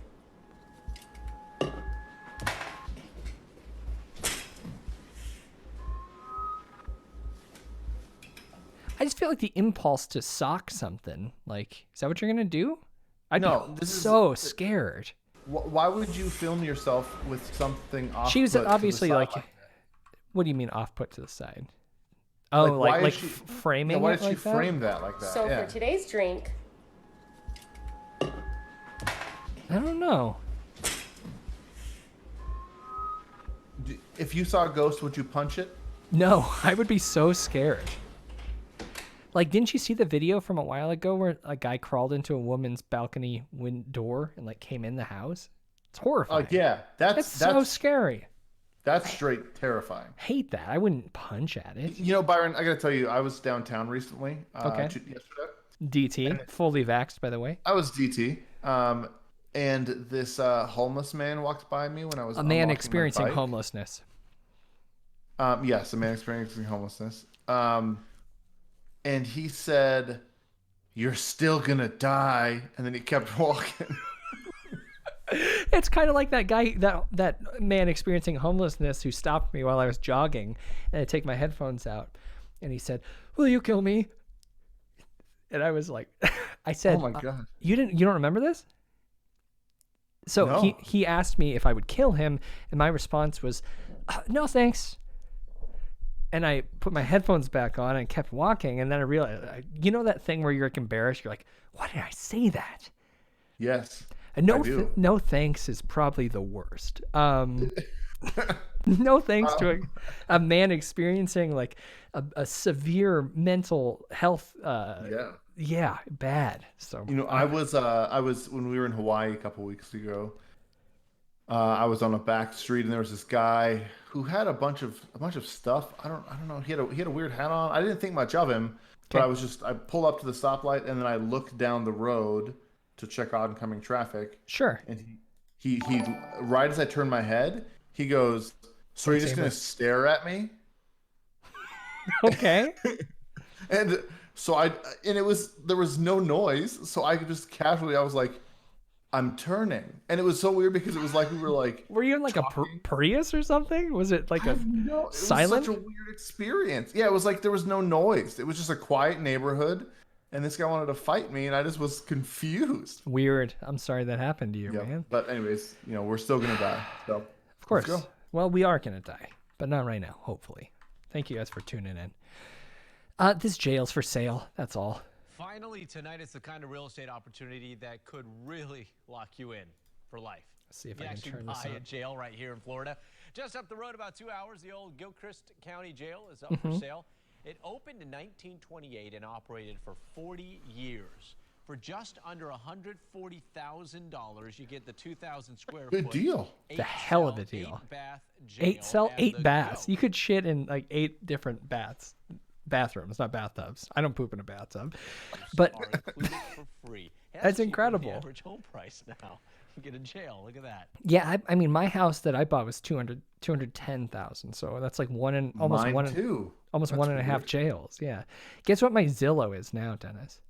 I just feel like the impulse to sock something. Like, is that what you're gonna do? I'd be so scared. Why would you film yourself with something off? She was obviously like, what do you mean off put to the side? Oh, like framing. Yeah, why it did she like that? frame that like that? so yeah. for today's drink, I don't know. If you saw a ghost, would you punch it? No, I would be so scared. Like, didn't you see the video from a while ago where a guy crawled into a woman's balcony door and like came in the house? It's horrifying. Yeah, that's so scary. That's straight terrifying. Hate that. I wouldn't punch at it. You know, Byron, I gotta tell you, I was downtown recently. Okay. Yesterday. DT, fully vaxxed, by the way. I was DT. And this homeless man walked by me when I was A man experiencing homelessness. Yes, a man experiencing homelessness. And he said, "You're still gonna die," and then he kept walking. It's kind of like that guy, that man experiencing homelessness who stopped me while I was jogging, and I take my headphones out, and he said, "Will you kill me?" And I was like, I said, "Oh my god, you don't remember this?" So no. he asked me if I would kill him, and my response was, "No, thanks." And I put my headphones back on and kept walking, and then I realized, you know that thing where you're like embarrassed? You're like, why did I say that? Yes. And no thanks is probably the worst. No thanks to a man experiencing like a severe mental health. Yeah, bad. So you know, I was when we were in Hawaii a couple weeks ago. I was on a back street and there was this guy who had a bunch of stuff. I don't know. He had a weird hat on. I didn't think much of him, but I pulled up to the stoplight and then I looked down the road to check oncoming traffic. Sure. And he right as I turned my head, he goes, "So you're just gonna stare at me?" Okay. And so there was no noise, so I could just casually, I was like, "I'm turning," and it was so weird because it was like we were like. Were you in like a Prius or something? Was it like silent? It was such a weird experience. Yeah, it was like there was no noise. It was just a quiet neighborhood, and this guy wanted to fight me, and I just was confused. Weird. I'm sorry that happened to you, man. But anyways, we're still gonna die. So of course. Let's go. Well, we are gonna die, but not right now. Hopefully. Thank you guys for tuning in. This jail's for sale. That's all. Finally, tonight is the kind of real estate opportunity that could really lock you in for life. Let's see if you I can turn this buy up. a jail right here in Florida. Just up the road about 2 hours, the old Gilchrist County Jail is up for sale. It opened in 1928 and operated for 40 years. For just under $140,000, you get the 2,000 square foot. Good deal. The hell of a deal. 8-bath jail. 8 baths. You could shit in like 8 different bathrooms, not bathtubs. I don't poop in a bathtub, but for free. That's incredible. The average home price now. You get a jail. Look at that. Yeah, I mean, my house that I bought was $210,000. So that's like almost Mine one too. Almost That's 1.5 weird. jails. Yeah. Guess what my Zillow is now, Dennis?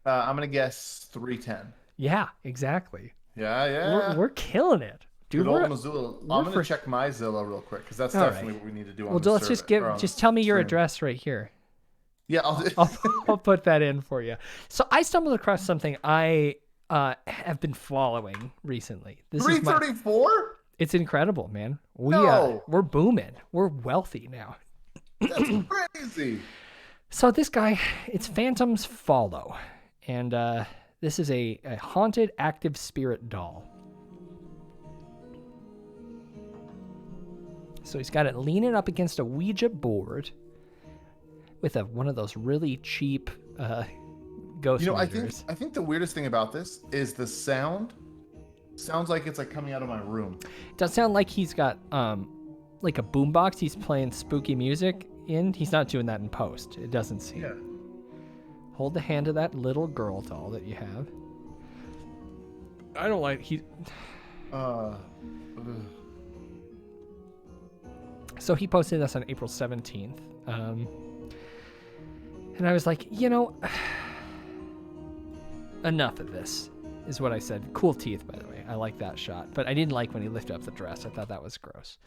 I'm gonna guess 310. Yeah, exactly. Yeah. We're killing it, dude. Good old Missoula. I'm gonna check my Zillow real quick because that's definitely what we need to do. On let's just just tell me your address right here. Yeah, I'll put that in for you. So I stumbled across something I have been following recently. This 334. It's incredible, man. We're booming. We're wealthy now. That's crazy. So this guy, it's Phantoms Follow, and this is a haunted active spirit doll. So he's got it leaning up against a Ouija board with one of those really cheap ghost meters. I think the weirdest thing about this is the sound Sounds like it's like coming out of my room. It does sound like he's got like a boombox. He's playing spooky music in. He's not doing that in post. It doesn't seem. Yeah. Hold the hand of that little girl doll that you have. I don't like he. So he posted this on April 17th. And I was like, enough of this, is what I said. Cool teeth, by the way. I like that shot. But I didn't like when he lifted up the dress. I thought that was gross.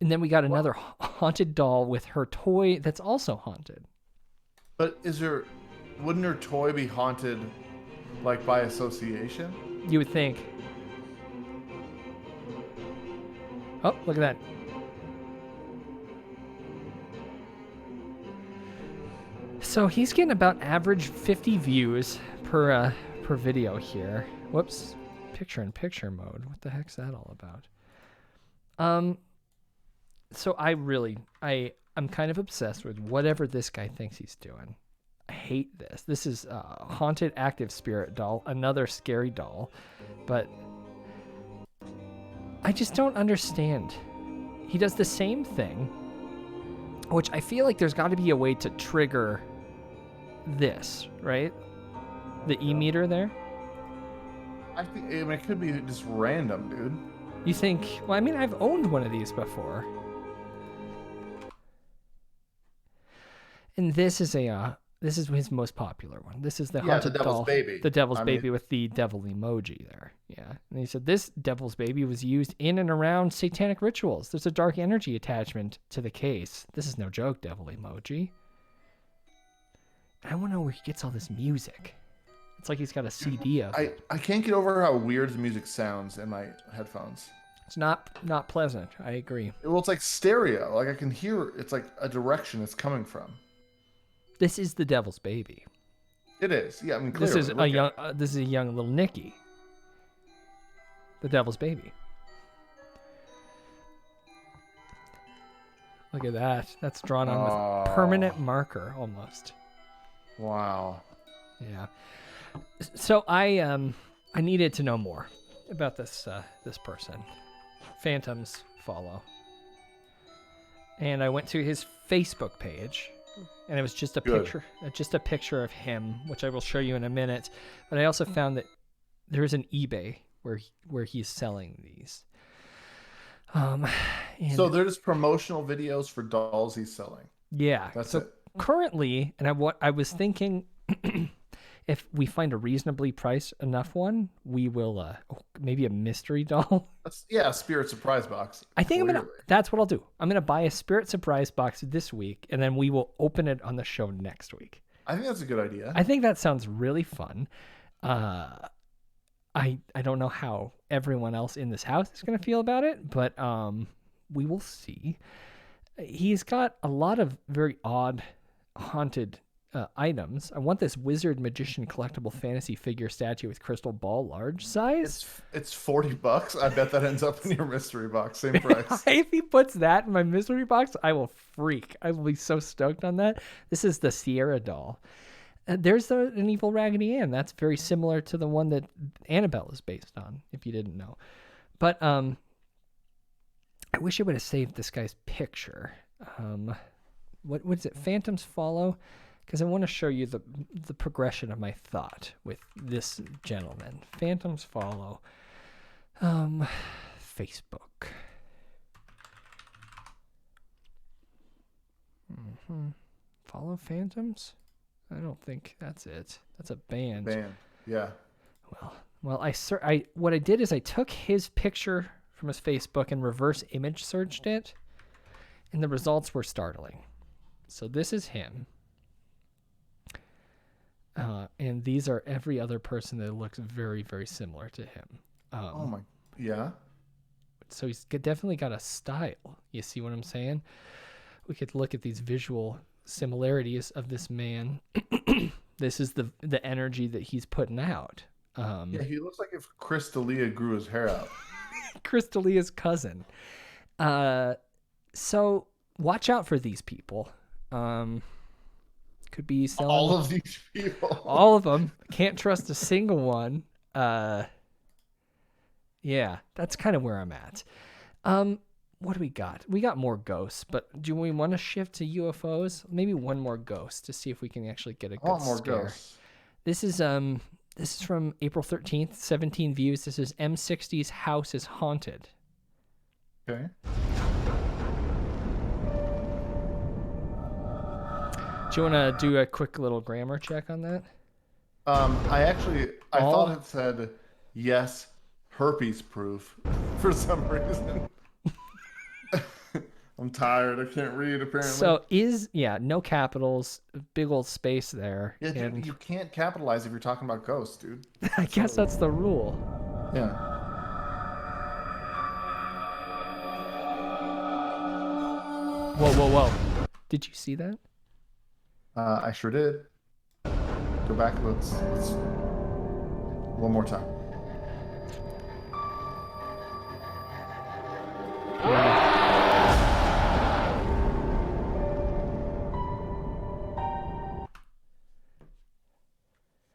And then we got another haunted doll with her toy that's also haunted. But wouldn't her toy be haunted, like, by association? You would think. Oh, look at that. So he's getting about average 50 views per video here. Whoops. Picture-in-picture mode. What the heck's that all about? So I'm kind of obsessed with whatever this guy thinks he's doing. I hate this. This is a haunted active spirit doll, another scary doll, but I just don't understand. He does the same thing, which I feel like there's got to be a way to trigger this, right? The E-meter there? I think it could be just random, dude. You think? Well, I mean, I've owned one of these before. And this is his most popular one. This is the haunted the Devil's doll, Baby. the Devil's Baby with the devil emoji there. Yeah, and he said this Devil's Baby was used in and around satanic rituals. There's a dark energy attachment to the case. This is no joke, devil emoji. I want to know where he gets all this music. It's like he's got a CD of it. I can't get over how weird the music sounds in my headphones. It's not pleasant. I agree. Well, it's like stereo. Like I can hear. It's like a direction it's coming from. This is the Devil's Baby. It is. Yeah, I mean, clearly. This is a young little Nicky. The Devil's Baby. Look at that. That's drawn on with permanent marker almost. Wow. Yeah. So I needed to know more about this person. Phantoms follow. And I went to his Facebook page. And it was just a picture of him, which I will show you in a minute. But I also found that there is an eBay where he's selling these. So there's promotional videos for dolls he's selling. Yeah. That's so it. Currently, and I was thinking, if we find a reasonably priced enough one, we will maybe a mystery doll. A spirit surprise box. I think that's what I'll do. I'm gonna buy a spirit surprise box this week, and then we will open it on the show next week. I think that's a good idea. I think that sounds really fun. I don't know how everyone else in this house is gonna feel about it, but we will see. He's got a lot of very odd, haunted items. I want this wizard magician collectible fantasy figure statue with crystal ball large size. It's $40. I bet that ends up in your mystery box. Same price. If he puts that in my mystery box, I will freak. I will be so stoked on that. This is the Sierra doll. There's an evil Raggedy Ann. That's very similar to the one that Annabelle is based on, if you didn't know. But I wish I would have saved this guy's picture. What is it? Phantoms follow? Because I want to show you the progression of my thought with this gentleman. Phantoms follow. Facebook. Follow Phantoms? I don't think that's it. That's a band. Yeah. Well, what I did is I took his picture from his Facebook and reverse image searched it, and the results were startling. So this is him. And these are every other person that looks very, very similar to him. Yeah. So he's definitely got a style. You see what I'm saying? We could look at these visual similarities of this man. This is the energy that he's putting out. Yeah, he looks like if Chris D'Elia grew his hair out. Chris D'Elia's cousin. So watch out for these people. Could be selling all of these people. All of them. Can't trust a single one. Yeah, that's kind of where I'm at. What do we got? We got more ghosts, but do we want to shift to UFOs? Maybe one more ghost to see if we can actually get a good more scare. ghosts. This is from April 13th, 17 views. This is M60's house is haunted. Okay. Do you want to do a quick little grammar check on that? I thought it said yes, herpes proof for some reason. I'm tired. I can't read apparently. So no capitals, big old space there. Yeah, dude, and you can't capitalize if you're talking about ghosts, dude. I guess that's the rule. Yeah. Whoa. Did you see that? I sure did. Go back. Let's one more time.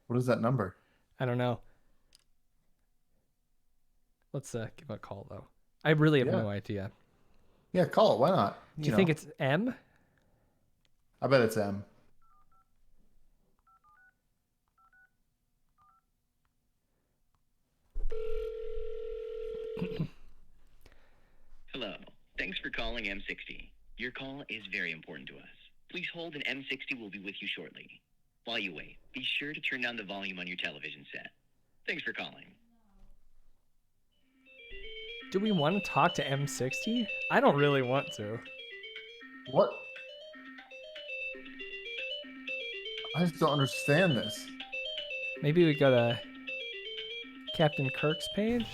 What is that number? I don't know. Let's give it a call though. I really have no idea. Yeah, call it. Why not? Do you think it's M? I bet it's M. Hello. Thanks for calling M60. Your call is very important to us. Please hold and M60 will be with you shortly. While you wait, be sure to turn down the volume on your television set. Thanks for calling. Do we want to talk to M60? I don't really want to. What? I just don't understand this. Maybe we go to Captain Kirk's page?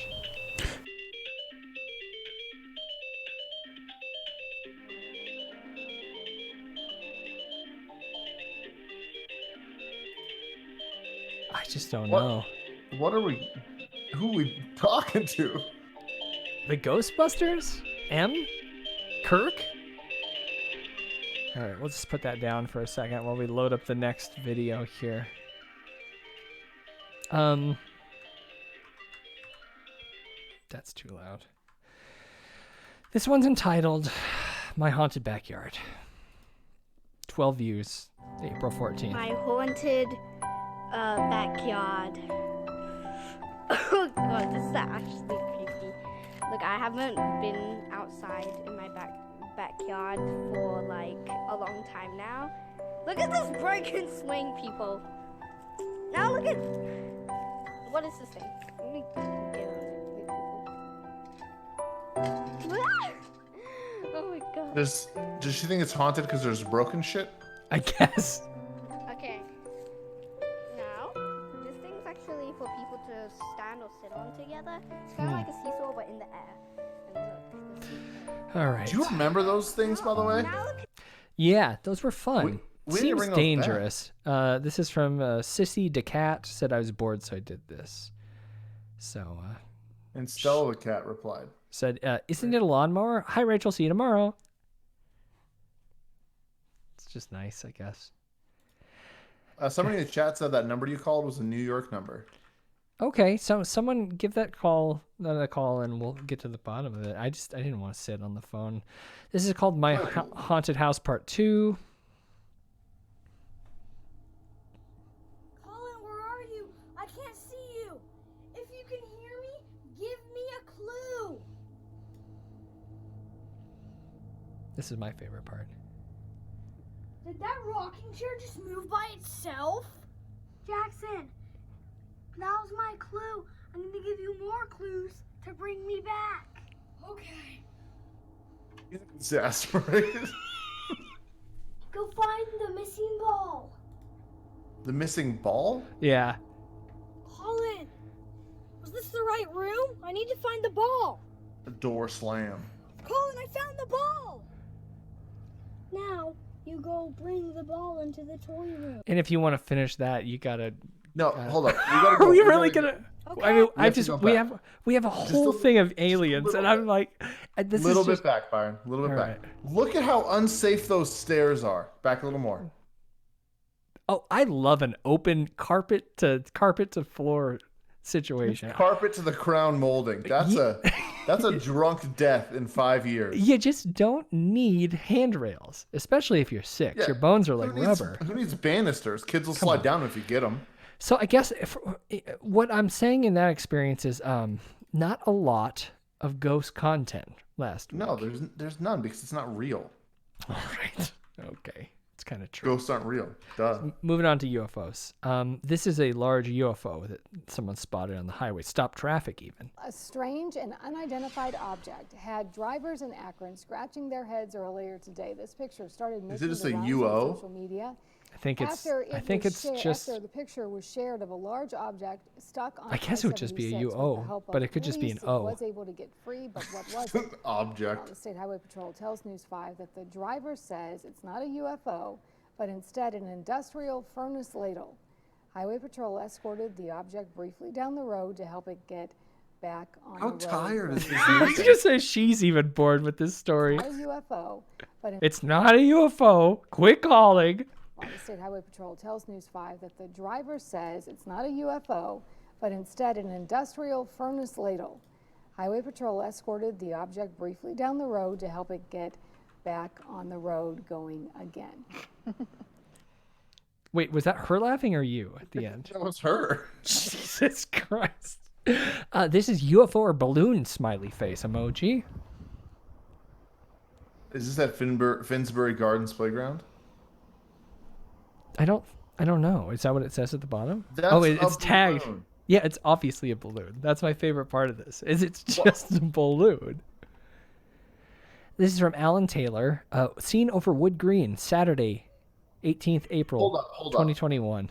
I just don't know. What are we... Who are we talking to? The Ghostbusters? M? Kirk? Alright, we'll just put that down for a second while we load up the next video here. That's too loud. This one's entitled My Haunted Backyard. 12 views, April 14th. My haunted backyard. Oh god, this is actually creepy. Look, I haven't been outside in my backyard for like a long time now. Look at this broken swing, people. Now look at... What is this thing? Let me get on it, people. Oh my god. Does she think it's haunted because there's broken shit? I guess. Okay. Now, this thing's actually for people to stand or sit on together. It's kind of like a seesaw, but in the air. And look, All right. Do you remember those things, by the way? Yeah, those were fun. We didn't Seems bring those dangerous. This is from Sissy DeCat. Said I was bored, so I did this. So. And Stella the cat replied. Said, isn't it a lawnmower? Hi, Rachel. See you tomorrow. It's just nice, I guess. Somebody in the chat said that number you called was a New York number. Okay, so someone give that call a call, and we'll get to the bottom of it. I didn't want to sit on the phone. This is called My Haunted House Part 2. Colin, where are you? I can't see you. If you can hear me, give me a clue. This is my favorite part. Did that rocking chair just move by itself? Jackson, that was my clue. I need to give you more clues to bring me back. Okay. He's exasperated. Go find the missing ball. The missing ball? Yeah. Colin, was this the right room? I need to find the ball. The door slam. Colin, I found the ball. Now, you go bring the ball into the toy room. And if you want to finish that, you gotta. No, hold up. We gotta Are go. we really gonna? Okay. I mean, We we have a whole thing of aliens, and I'm like, this little is just, bit back, Byron. A little bit All back. right. Look at how unsafe those stairs are. Back a little more. Oh, I love an open carpet to floor situation. Carpet to the crown molding. That's a drunk death in 5 years. You just don't need handrails, especially if you're 6. Yeah. Your bones are like rubber. Who needs banisters? Kids will slide down if you get them. So I guess what I'm saying in that experience is not a lot of ghost content last week. No, there's none because it's not real. All right. Okay. It's kind of true. Ghosts aren't real. Duh. Moving on to UFOs. This is a large UFO that someone spotted on the highway. Stopped traffic even. A strange and unidentified object had drivers in Akron scratching their heads earlier today. This picture started making the rounds on social media. I think it's just. After the picture was shared of a large object stuck on I guess it would just be a UO, but it could just be an O. Was able to get free, but what was it? Object. The State Highway Patrol tells News 5 that the driver says it's not a UFO, but instead an industrial furnace ladle. Highway Patrol escorted the object briefly down the road to help it get back on the road. How tired is this? I was gonna say she's even bored with this story. Not a UFO, but it's not a UFO. Quit calling. While the State Highway Patrol tells News 5 that the driver says it's not a UFO, but instead an industrial furnace ladle. Highway Patrol escorted the object briefly down the road to help it get back on the road going again. Wait, was that her laughing or you at the end? That was her. Jesus Christ. This is UFO or balloon smiley face emoji. Is this at Finsbury Gardens playground? I don't know. Is that what it says at the bottom? That's it's tagged. Balloon. Yeah, it's obviously a balloon. That's my favorite part of this. It's just a balloon. This is from Alan Taylor. Seen over Wood Green, Saturday, 18th April, Hold 2021.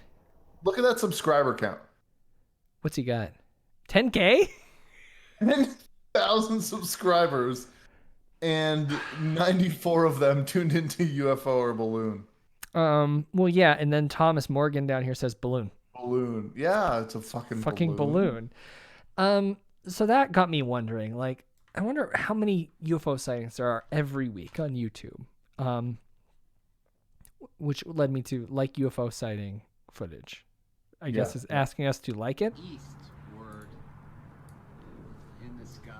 Look at that subscriber count. What's he got? 10K? 10,000 subscribers, and 94 of them tuned into UFO or balloon. Well, yeah, and then Thomas Morgan down here says balloon. Balloon. Yeah, it's a fucking balloon. So that got me wondering, like, I wonder how many UFO sightings there are every week on YouTube. Which led me to like UFO sighting footage. I guess is asking us to like it. Eastward in the sky.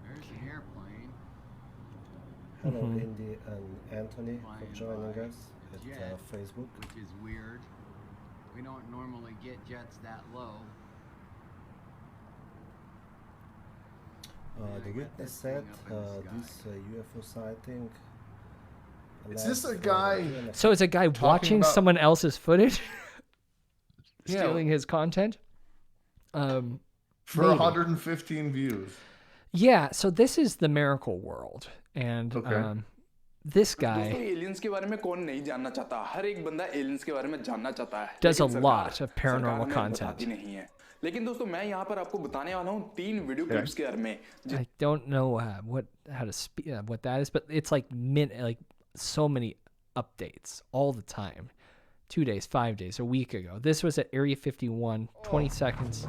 There's the airplane. Hello, Indy and Anthony, for joining us at Facebook. Which is weird. We don't normally get jets that low. The witness said this UFO sighting. Is this a guy? So it's a guy watching someone else's footage, stealing his content. For Maybe. 115 views. Yeah, so this is the Miracle World, and this guy does a lot of paranormal content. I don't know how to speak what that is, but it's like so many updates all the time. 2 days, 5 days, a week ago. This was at Area 51, 20 seconds.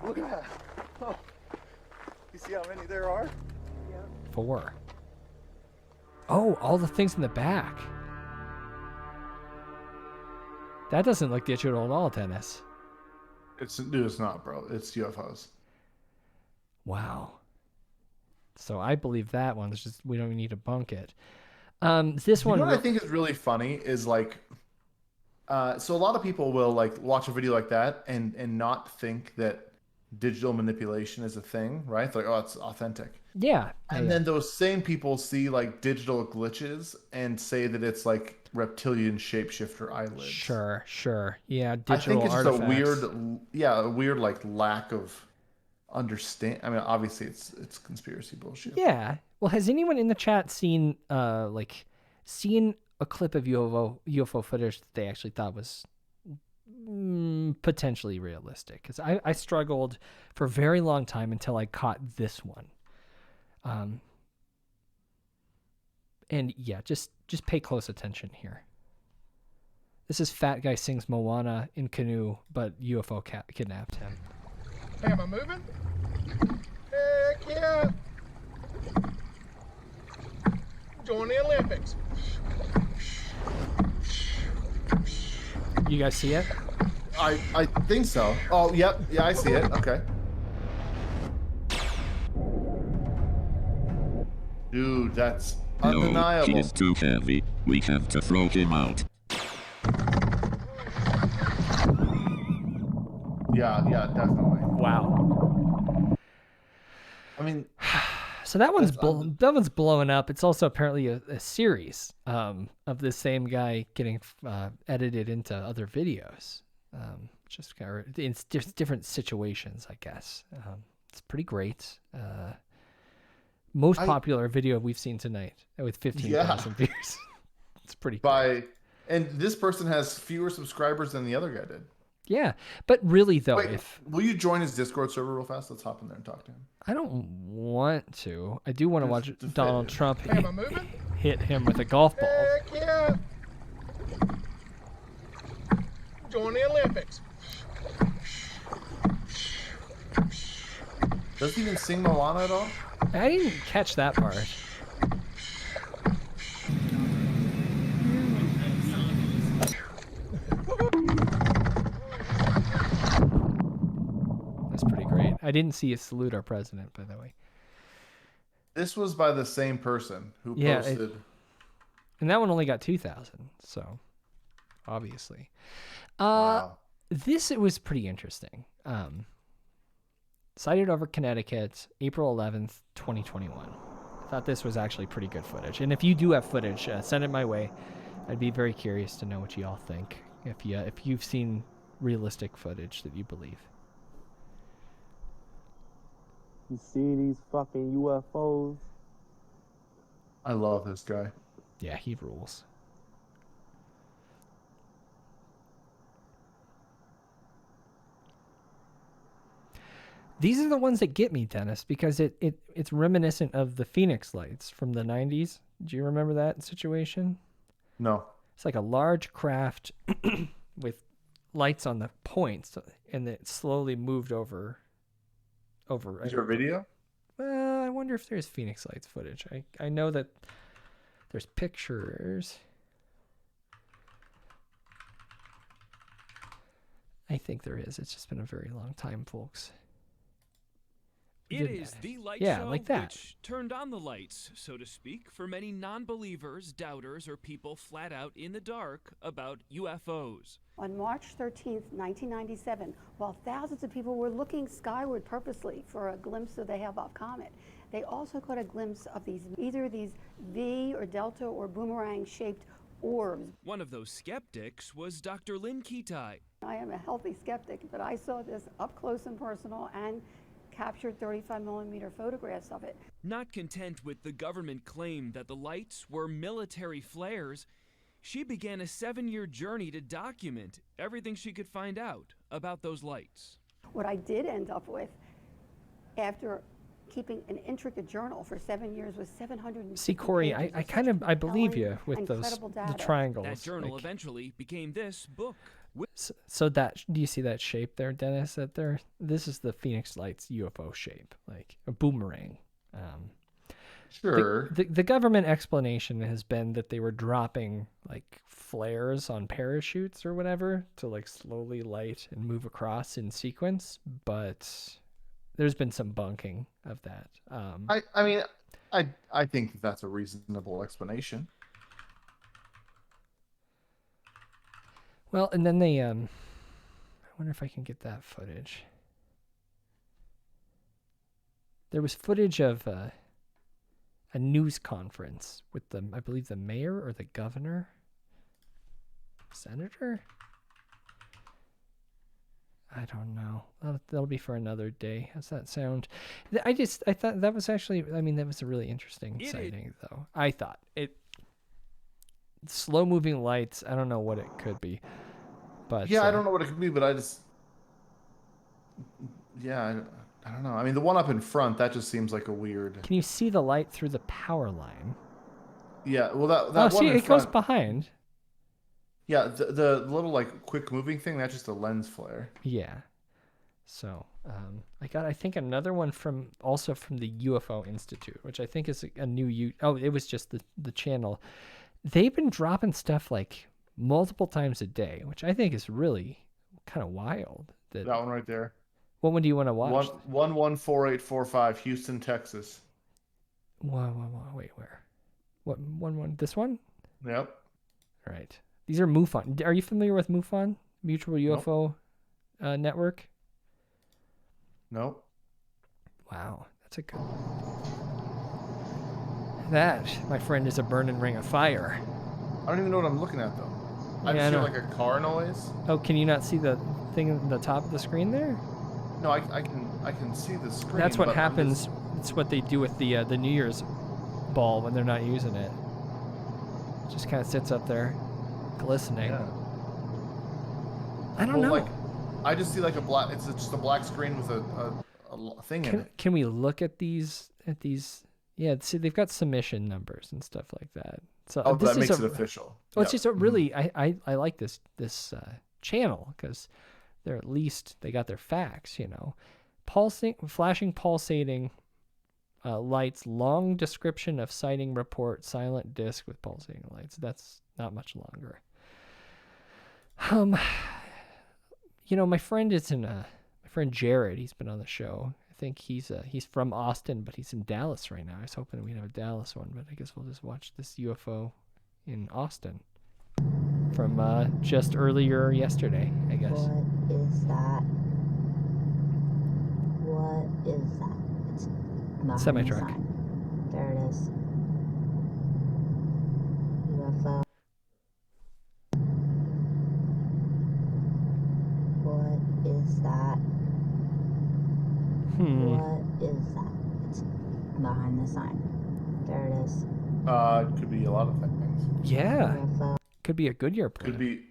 Look at that. Oh. You see how many there are? 4. Oh, all the things in the back. That doesn't look digital at all, Dennis. It's not, bro. It's UFOs. Wow. So I believe that one. It's just we don't even need to bunk it. This one. You know what I think is really funny is like, so a lot of people will like watch a video like that and not think that digital manipulation is a thing, right? It's like, oh, it's authentic. Yeah. And then those same people see like digital glitches and say that it's like reptilian shapeshifter eyelids. Sure. Yeah, digital I think it's artifacts. a weird like lack of understand. I mean, obviously it's conspiracy bullshit. Yeah. Well, has anyone in the chat seen a clip of UFO footage that they actually thought was potentially realistic? Because I struggled for a very long time until I caught this one. And yeah, just pay close attention here. This is fat guy sings Moana in canoe, but UFO kidnapped him. Hey, am I moving? Heck yeah! Join the Olympics. You guys see it? I think so. Oh, yep. Yeah, I see it. Okay. Dude, that's undeniable. No, he's too heavy. We have to throw him out. Yeah, definitely. Wow. I mean, so that one's blowing up. It's also apparently a series of the same guy getting edited into other videos. Just kind of in different situations, I guess. It's pretty great. Most popular video we've seen tonight with 15,000 views. It's pretty cool. And this person has fewer subscribers than the other guy did. Yeah, but really though, Wait, will you join his Discord server real fast? Let's hop in there and talk to him. I don't want to. I do want to watch Donald Trump hit him with a golf ball. Heck yeah. Join the Olympics. Does he even sing Moana at all? I didn't catch that part. That's pretty great. I didn't see you salute our president, by the way. This was by the same person who posted. And that one only got 2,000, so obviously. Wow. It was pretty interesting. Sighted over Connecticut, April 11th, 2021. I thought this was actually pretty good footage. And if you do have footage, send it my way. I'd be very curious to know what you all think. If you've seen realistic footage that you believe. You see these fucking UFOs? I love this guy. Yeah, he rules. These are the ones that get me, Dennis, because it's reminiscent of the Phoenix lights from the 90s. Do you remember that situation? No. It's like a large craft with lights on the points, and it slowly moved over. Is there a video? Well, I wonder if there's Phoenix lights footage. I know that there's pictures. I think there is. It's just been a very long time, folks. It is the light show like that. which turned on the lights, so to speak, for many non-believers, doubters, or people flat out in the dark about UFOs. On March 13th, 1997, while thousands of people were looking skyward purposely for a glimpse of the Hale-Bopp comet, they also caught a glimpse of either these V or delta or boomerang-shaped orbs. One of those skeptics was Dr. Lynn Kitai. I am a healthy skeptic, but I saw this up close and personal and captured 35mm photographs of it. Not content with the government claim that the lights were military flares, she began a 7-year journey to document everything she could find out about those lights. What I did end up with, after keeping an intricate journal for 7 years, was 700. See, Corey, I believe you with the triangles. That journal eventually became this book. So do you see that shape there, Dennis? This is the Phoenix Lights UFO shape, like a boomerang. Sure. The government explanation has been that they were dropping like flares on parachutes or whatever to like slowly light and move across in sequence, but there's been some bunking of that. I mean, I think that's a reasonable explanation. Well, and then they, I wonder if I can get that footage. There was footage of a news conference with I believe the mayor or the governor, senator. I don't know. That'll be for another day. How's that sound? I thought that was actually, that was a really interesting sighting, though. I thought slow moving lights. I don't know what it could be, but yeah, I don't know what it could be, but I don't know. I mean, the one up in front, that just seems like a weird. Can you see the light through the power line? Yeah, well, that one in it front, goes behind. Yeah, the little like quick moving thing, that's just a lens flare. Yeah, So I think another one from the UFO Institute, which I think is a new it was just the channel. They've been dropping stuff like multiple times a day, which I think is really kind of wild. That one right there. What one do you want to watch? 114845, Houston, Texas. Wait, where? What one? This one? Yep. All right. These are MUFON. Are you familiar with MUFON? Mutual UFO Network? Nope. Wow, that's a good one. That, my friend, is a burning ring of fire. I don't even know what I'm looking at, though. I just hear like a car noise. Oh, can you not see the thing at the top of the screen there? No, I can see the screen. That's what happens. It's what they do with the New Year's ball when they're not using it. It just kind of sits up there, glistening. Yeah. I don't know. Like, I just see like a black. It's just a black screen with a thing in it. Can we look at these? Yeah, see, they've got submission numbers and stuff like that. So that makes it official. Well, it's just a really. I like this channel because they're at least they got their facts. Flashing, pulsating lights. Long description of sighting report. Silent disc with pulsating lights. That's not much longer. My friend my friend Jared, he's been on the show. I think he's from Austin, but he's in Dallas right now. I was hoping we'd have a Dallas one, but I guess we'll just watch this UFO in Austin from just earlier yesterday, I guess. What is that? What is that? It's behind Semi-truck. the sign. There it is. UFO. What is that? What is that? It's behind the sign. There it is. It could be a lot of things. Yeah. UFO. Could be a Goodyear plane.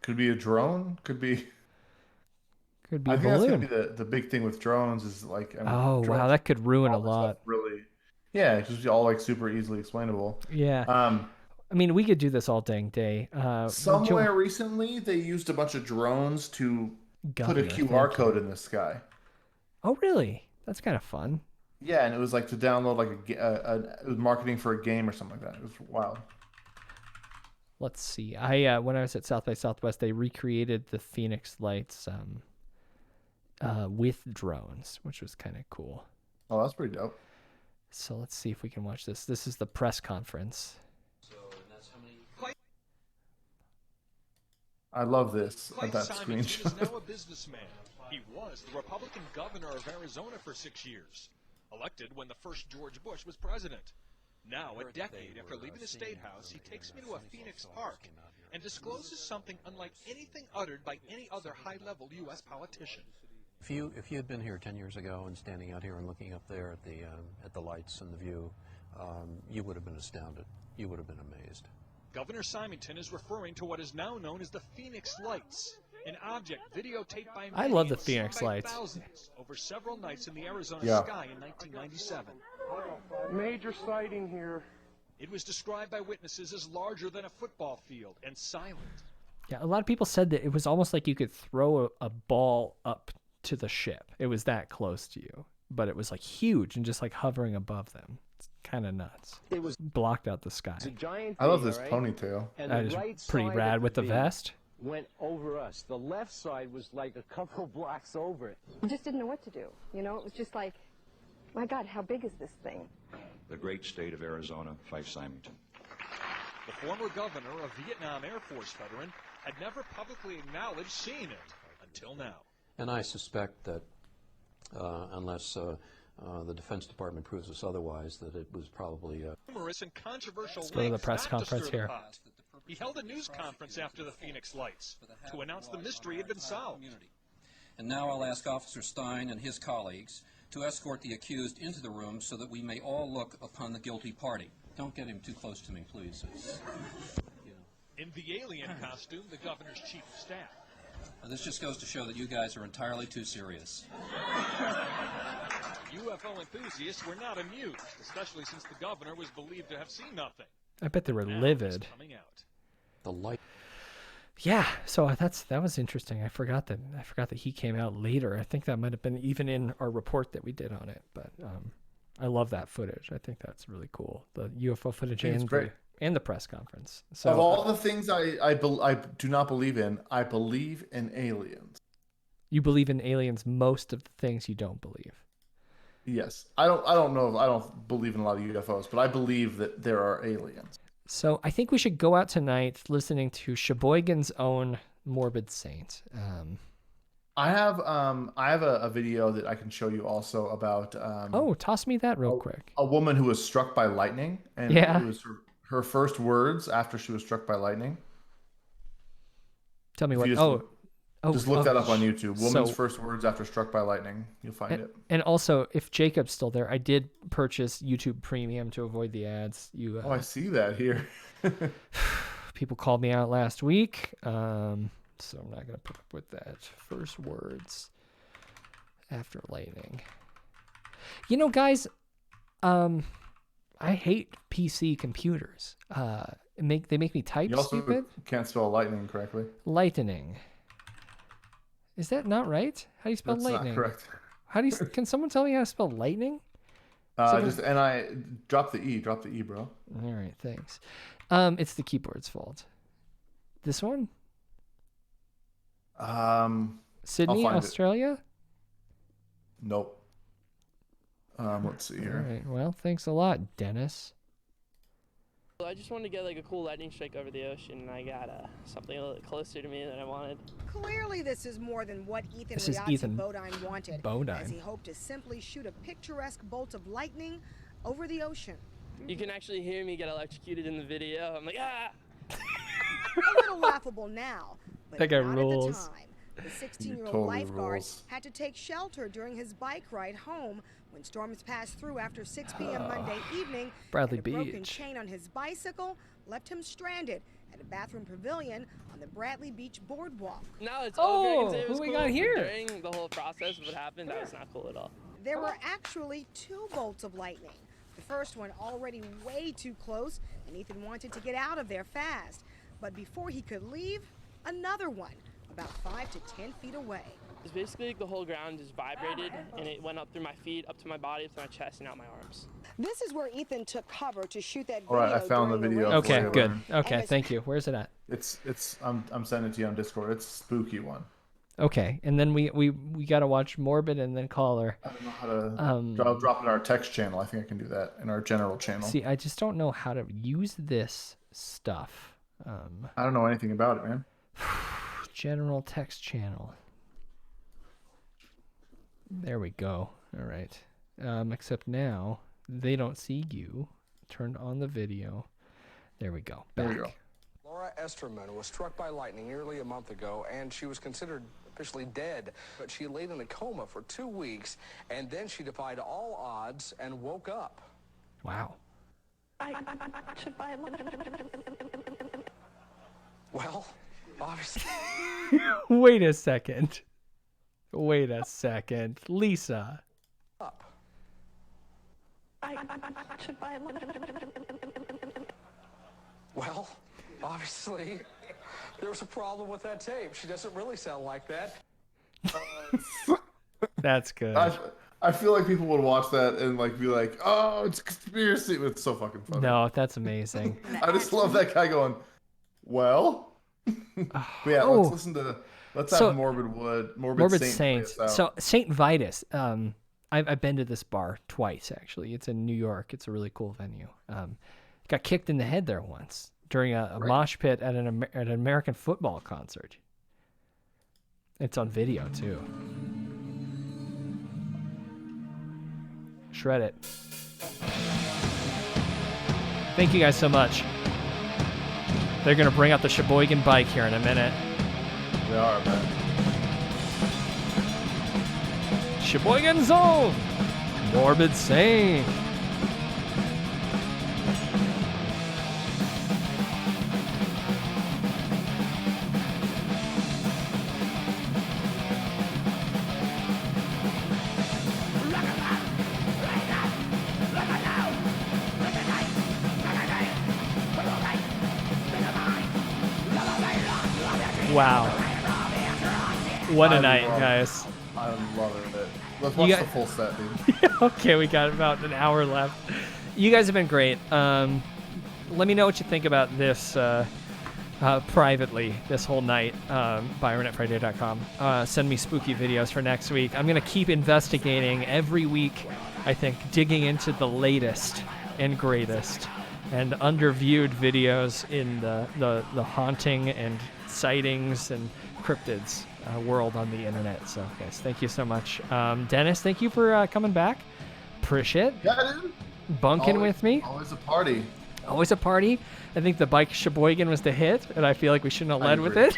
Could be a drone. Could be a I think balloon. that's gonna be the big thing with drones is like. Wow, that could ruin a lot. Really. Yeah, it's just all like super easily explainable. Yeah. I mean, we could do this all dang day. Somewhere recently, they used a bunch of drones to put a QR code in the sky. Oh, really? That's kind of fun. Yeah, and it was like to download like it was marketing for a game or something like that. It was wild. Let's see. When I was at South by Southwest, they recreated the Phoenix Lights with drones, which was kind of cool. Oh, that's pretty dope. So let's see if we can watch this. This is the press conference. I love this. Clay That Simonton screenshot. is now a businessman. He was the Republican governor of Arizona for 6 years, elected when the first George Bush was president. Now, a decade after leaving the State House, he takes me to a Phoenix park and discloses something unlike anything uttered by any other high-level U.S. politician. If you had been here 10 years ago and standing out here and looking up there at the lights and the view, you would have been astounded. You would have been amazed. Governor Simonton is referring to what is now known as the Phoenix Lights, an object videotaped by I love the millions, Phoenix some by Lights. thousands, over several nights in the Arizona Yeah. sky in 1997. Major sighting here. It was described by witnesses as larger than a football field and silent. Yeah, a lot of people said that it was almost like you could throw a ball up to the ship. It was that close to you, but it was like huge and just like hovering above them. It's kind of nuts. It was blocked out the sky. a giant I love thing, this all right? ponytail. And That the is right pretty side rad of with the beam vest. went over us. The left side was like a couple blocks over it. We just didn't know what to do. It was just like, my God, how big is this thing? The great state of Arizona, Fife Symington. The former governor, a Vietnam Air Force veteran, had never publicly acknowledged seeing it until now. And I suspect that unless the Defense Department proves us otherwise, that it was probably Numerous and controversial Let's go to the links press not to conference stir the here. pot. He held a news conference after the Phoenix Lights to announce the mystery had been solved. And now I'll ask Officer Stein and his colleagues to escort the accused into the room so that we may all look upon the guilty party. Don't get him too close to me, please. In the alien costume, the governor's chief of staff. This just goes to show that you guys are entirely too serious. UFO enthusiasts were not amused, especially since the governor was believed to have seen nothing. I bet they were Now livid. it's coming out. the light. Yeah, so that was interesting. I forgot that he came out later. I think that might have been even in our report that we did on it. But I love that footage. I think that's really cool. The UFO footage and the press conference. So of all the things I do not believe in, I believe in aliens. You believe in aliens. Most of the things you don't believe. Yes, I don't know. I don't believe in a lot of UFOs, but I believe that there are aliens. So I think we should go out tonight listening to Sheboygan's own Morbid Saint. I have a video that I can show you also about. Toss me that real quick. A woman who was struck by lightning, and it was her first words after she was struck by lightning. Tell me what. Just look that up on YouTube. Woman's first words after struck by lightning. You'll find it. And also, if Jacob's still there, I did purchase YouTube Premium to avoid the ads. I see that here. People called me out last week, so I'm not going to put up with that. First words after lightning. You know, guys, I hate PC computers. They make me type stupid. You also can't spell lightning correctly. Lightning. Is that not right? How do you spell lightning? That's not correct. Can someone tell me how to spell lightning? Drop the E, bro. All right, thanks. It's the keyboard's fault. This one? Sydney, Australia? Nope. Let's see here. All right. Well, thanks a lot, Dennis. I just wanted to get like a cool lightning strike over the ocean, and I got something a little closer to me than I wanted. Clearly, this is more than what Ethan Bodine wanted, as he hoped to simply shoot a picturesque bolt of lightning over the ocean. You can actually hear me get electrocuted in the video. I'm like, ah! A little laughable now, but that guy not rules. at the time. The 16-year-old lifeguard had to take shelter during his bike ride home when storms passed through after 6 p.m. Monday evening. Bradley and a broken Beach. chain on his bicycle left him stranded at a bathroom pavilion on the Bradley Beach boardwalk. No, it's over. I can say it who was we cool, got but here? During the whole process of what happened, that was not cool at all. There were actually 2 bolts of lightning. The first one already way too close, and Ethan wanted to get out of there fast. But before he could leave, another one, about 5 to 10 feet away. It's basically like the whole ground just vibrated, and it went up through my feet, up to my body, up to my chest, and out my arms. This is where Ethan took cover to shoot that video. All right, I found the video. Okay, good. Okay, thank you. Where's it at? I'm sending it to you on Discord. It's a spooky one. Okay, and then we got to watch Morbid and then Caller. I don't know how to. I'll drop it in our text channel. I think I can do that in our general channel. See, I just don't know how to use this stuff. I don't know anything about it, man. General text channel. There we go. All right. Except now they don't see you. Turned on the video. There we go. Back. There we go. Laura Esterman was struck by lightning nearly a month ago, and she was considered officially dead. But she laid in a coma for 2 weeks, and then she defied all odds and woke up. Wow. Well, obviously. Wait a second. Lisa. Well, obviously, there was a problem with that tape. She doesn't really sound like that. That's good. I feel like people would watch that and be like, "Oh, it's a conspiracy." It's so fucking funny. No, that's amazing. I just love that guy going, "Well." But yeah, let's have Morbid Saint. So Saint Vitus. I've been to this bar twice actually. It's in New York. It's a really cool venue. Got kicked in the head there once during a mosh pit at an American football concert. It's on video too. Shred it. Thank you guys so much. They're gonna bring out the Sheboygan bike here in a minute. They are, man. Sheboygan Zone. Morbid Saint. Wow. What a I night, love guys. I'm loving it. Let's watch the full set, dude. Okay, we got about an hour left. You guys have been great. Let me know what you think about this privately this whole night. Byron at Frightday.com. Send me spooky videos for next week. I'm going to keep investigating every week, I think, digging into the latest and greatest and underviewed videos in the haunting and sightings and cryptids world on the internet. So, guys, thank you so much. Dennis, thank you for coming back. Appreciate it. Yeah, dude. Bunking with me. Always a party. Always a party. I think the bike Sheboygan was the hit, and I feel like we shouldn't have led with it.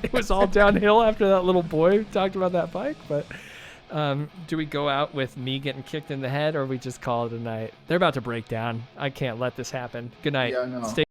It was all downhill after that little boy talked about that bike. But do we go out with me getting kicked in the head, or we just call it a night? They're about to break down. I can't let this happen. Good night. Yeah, no. Stay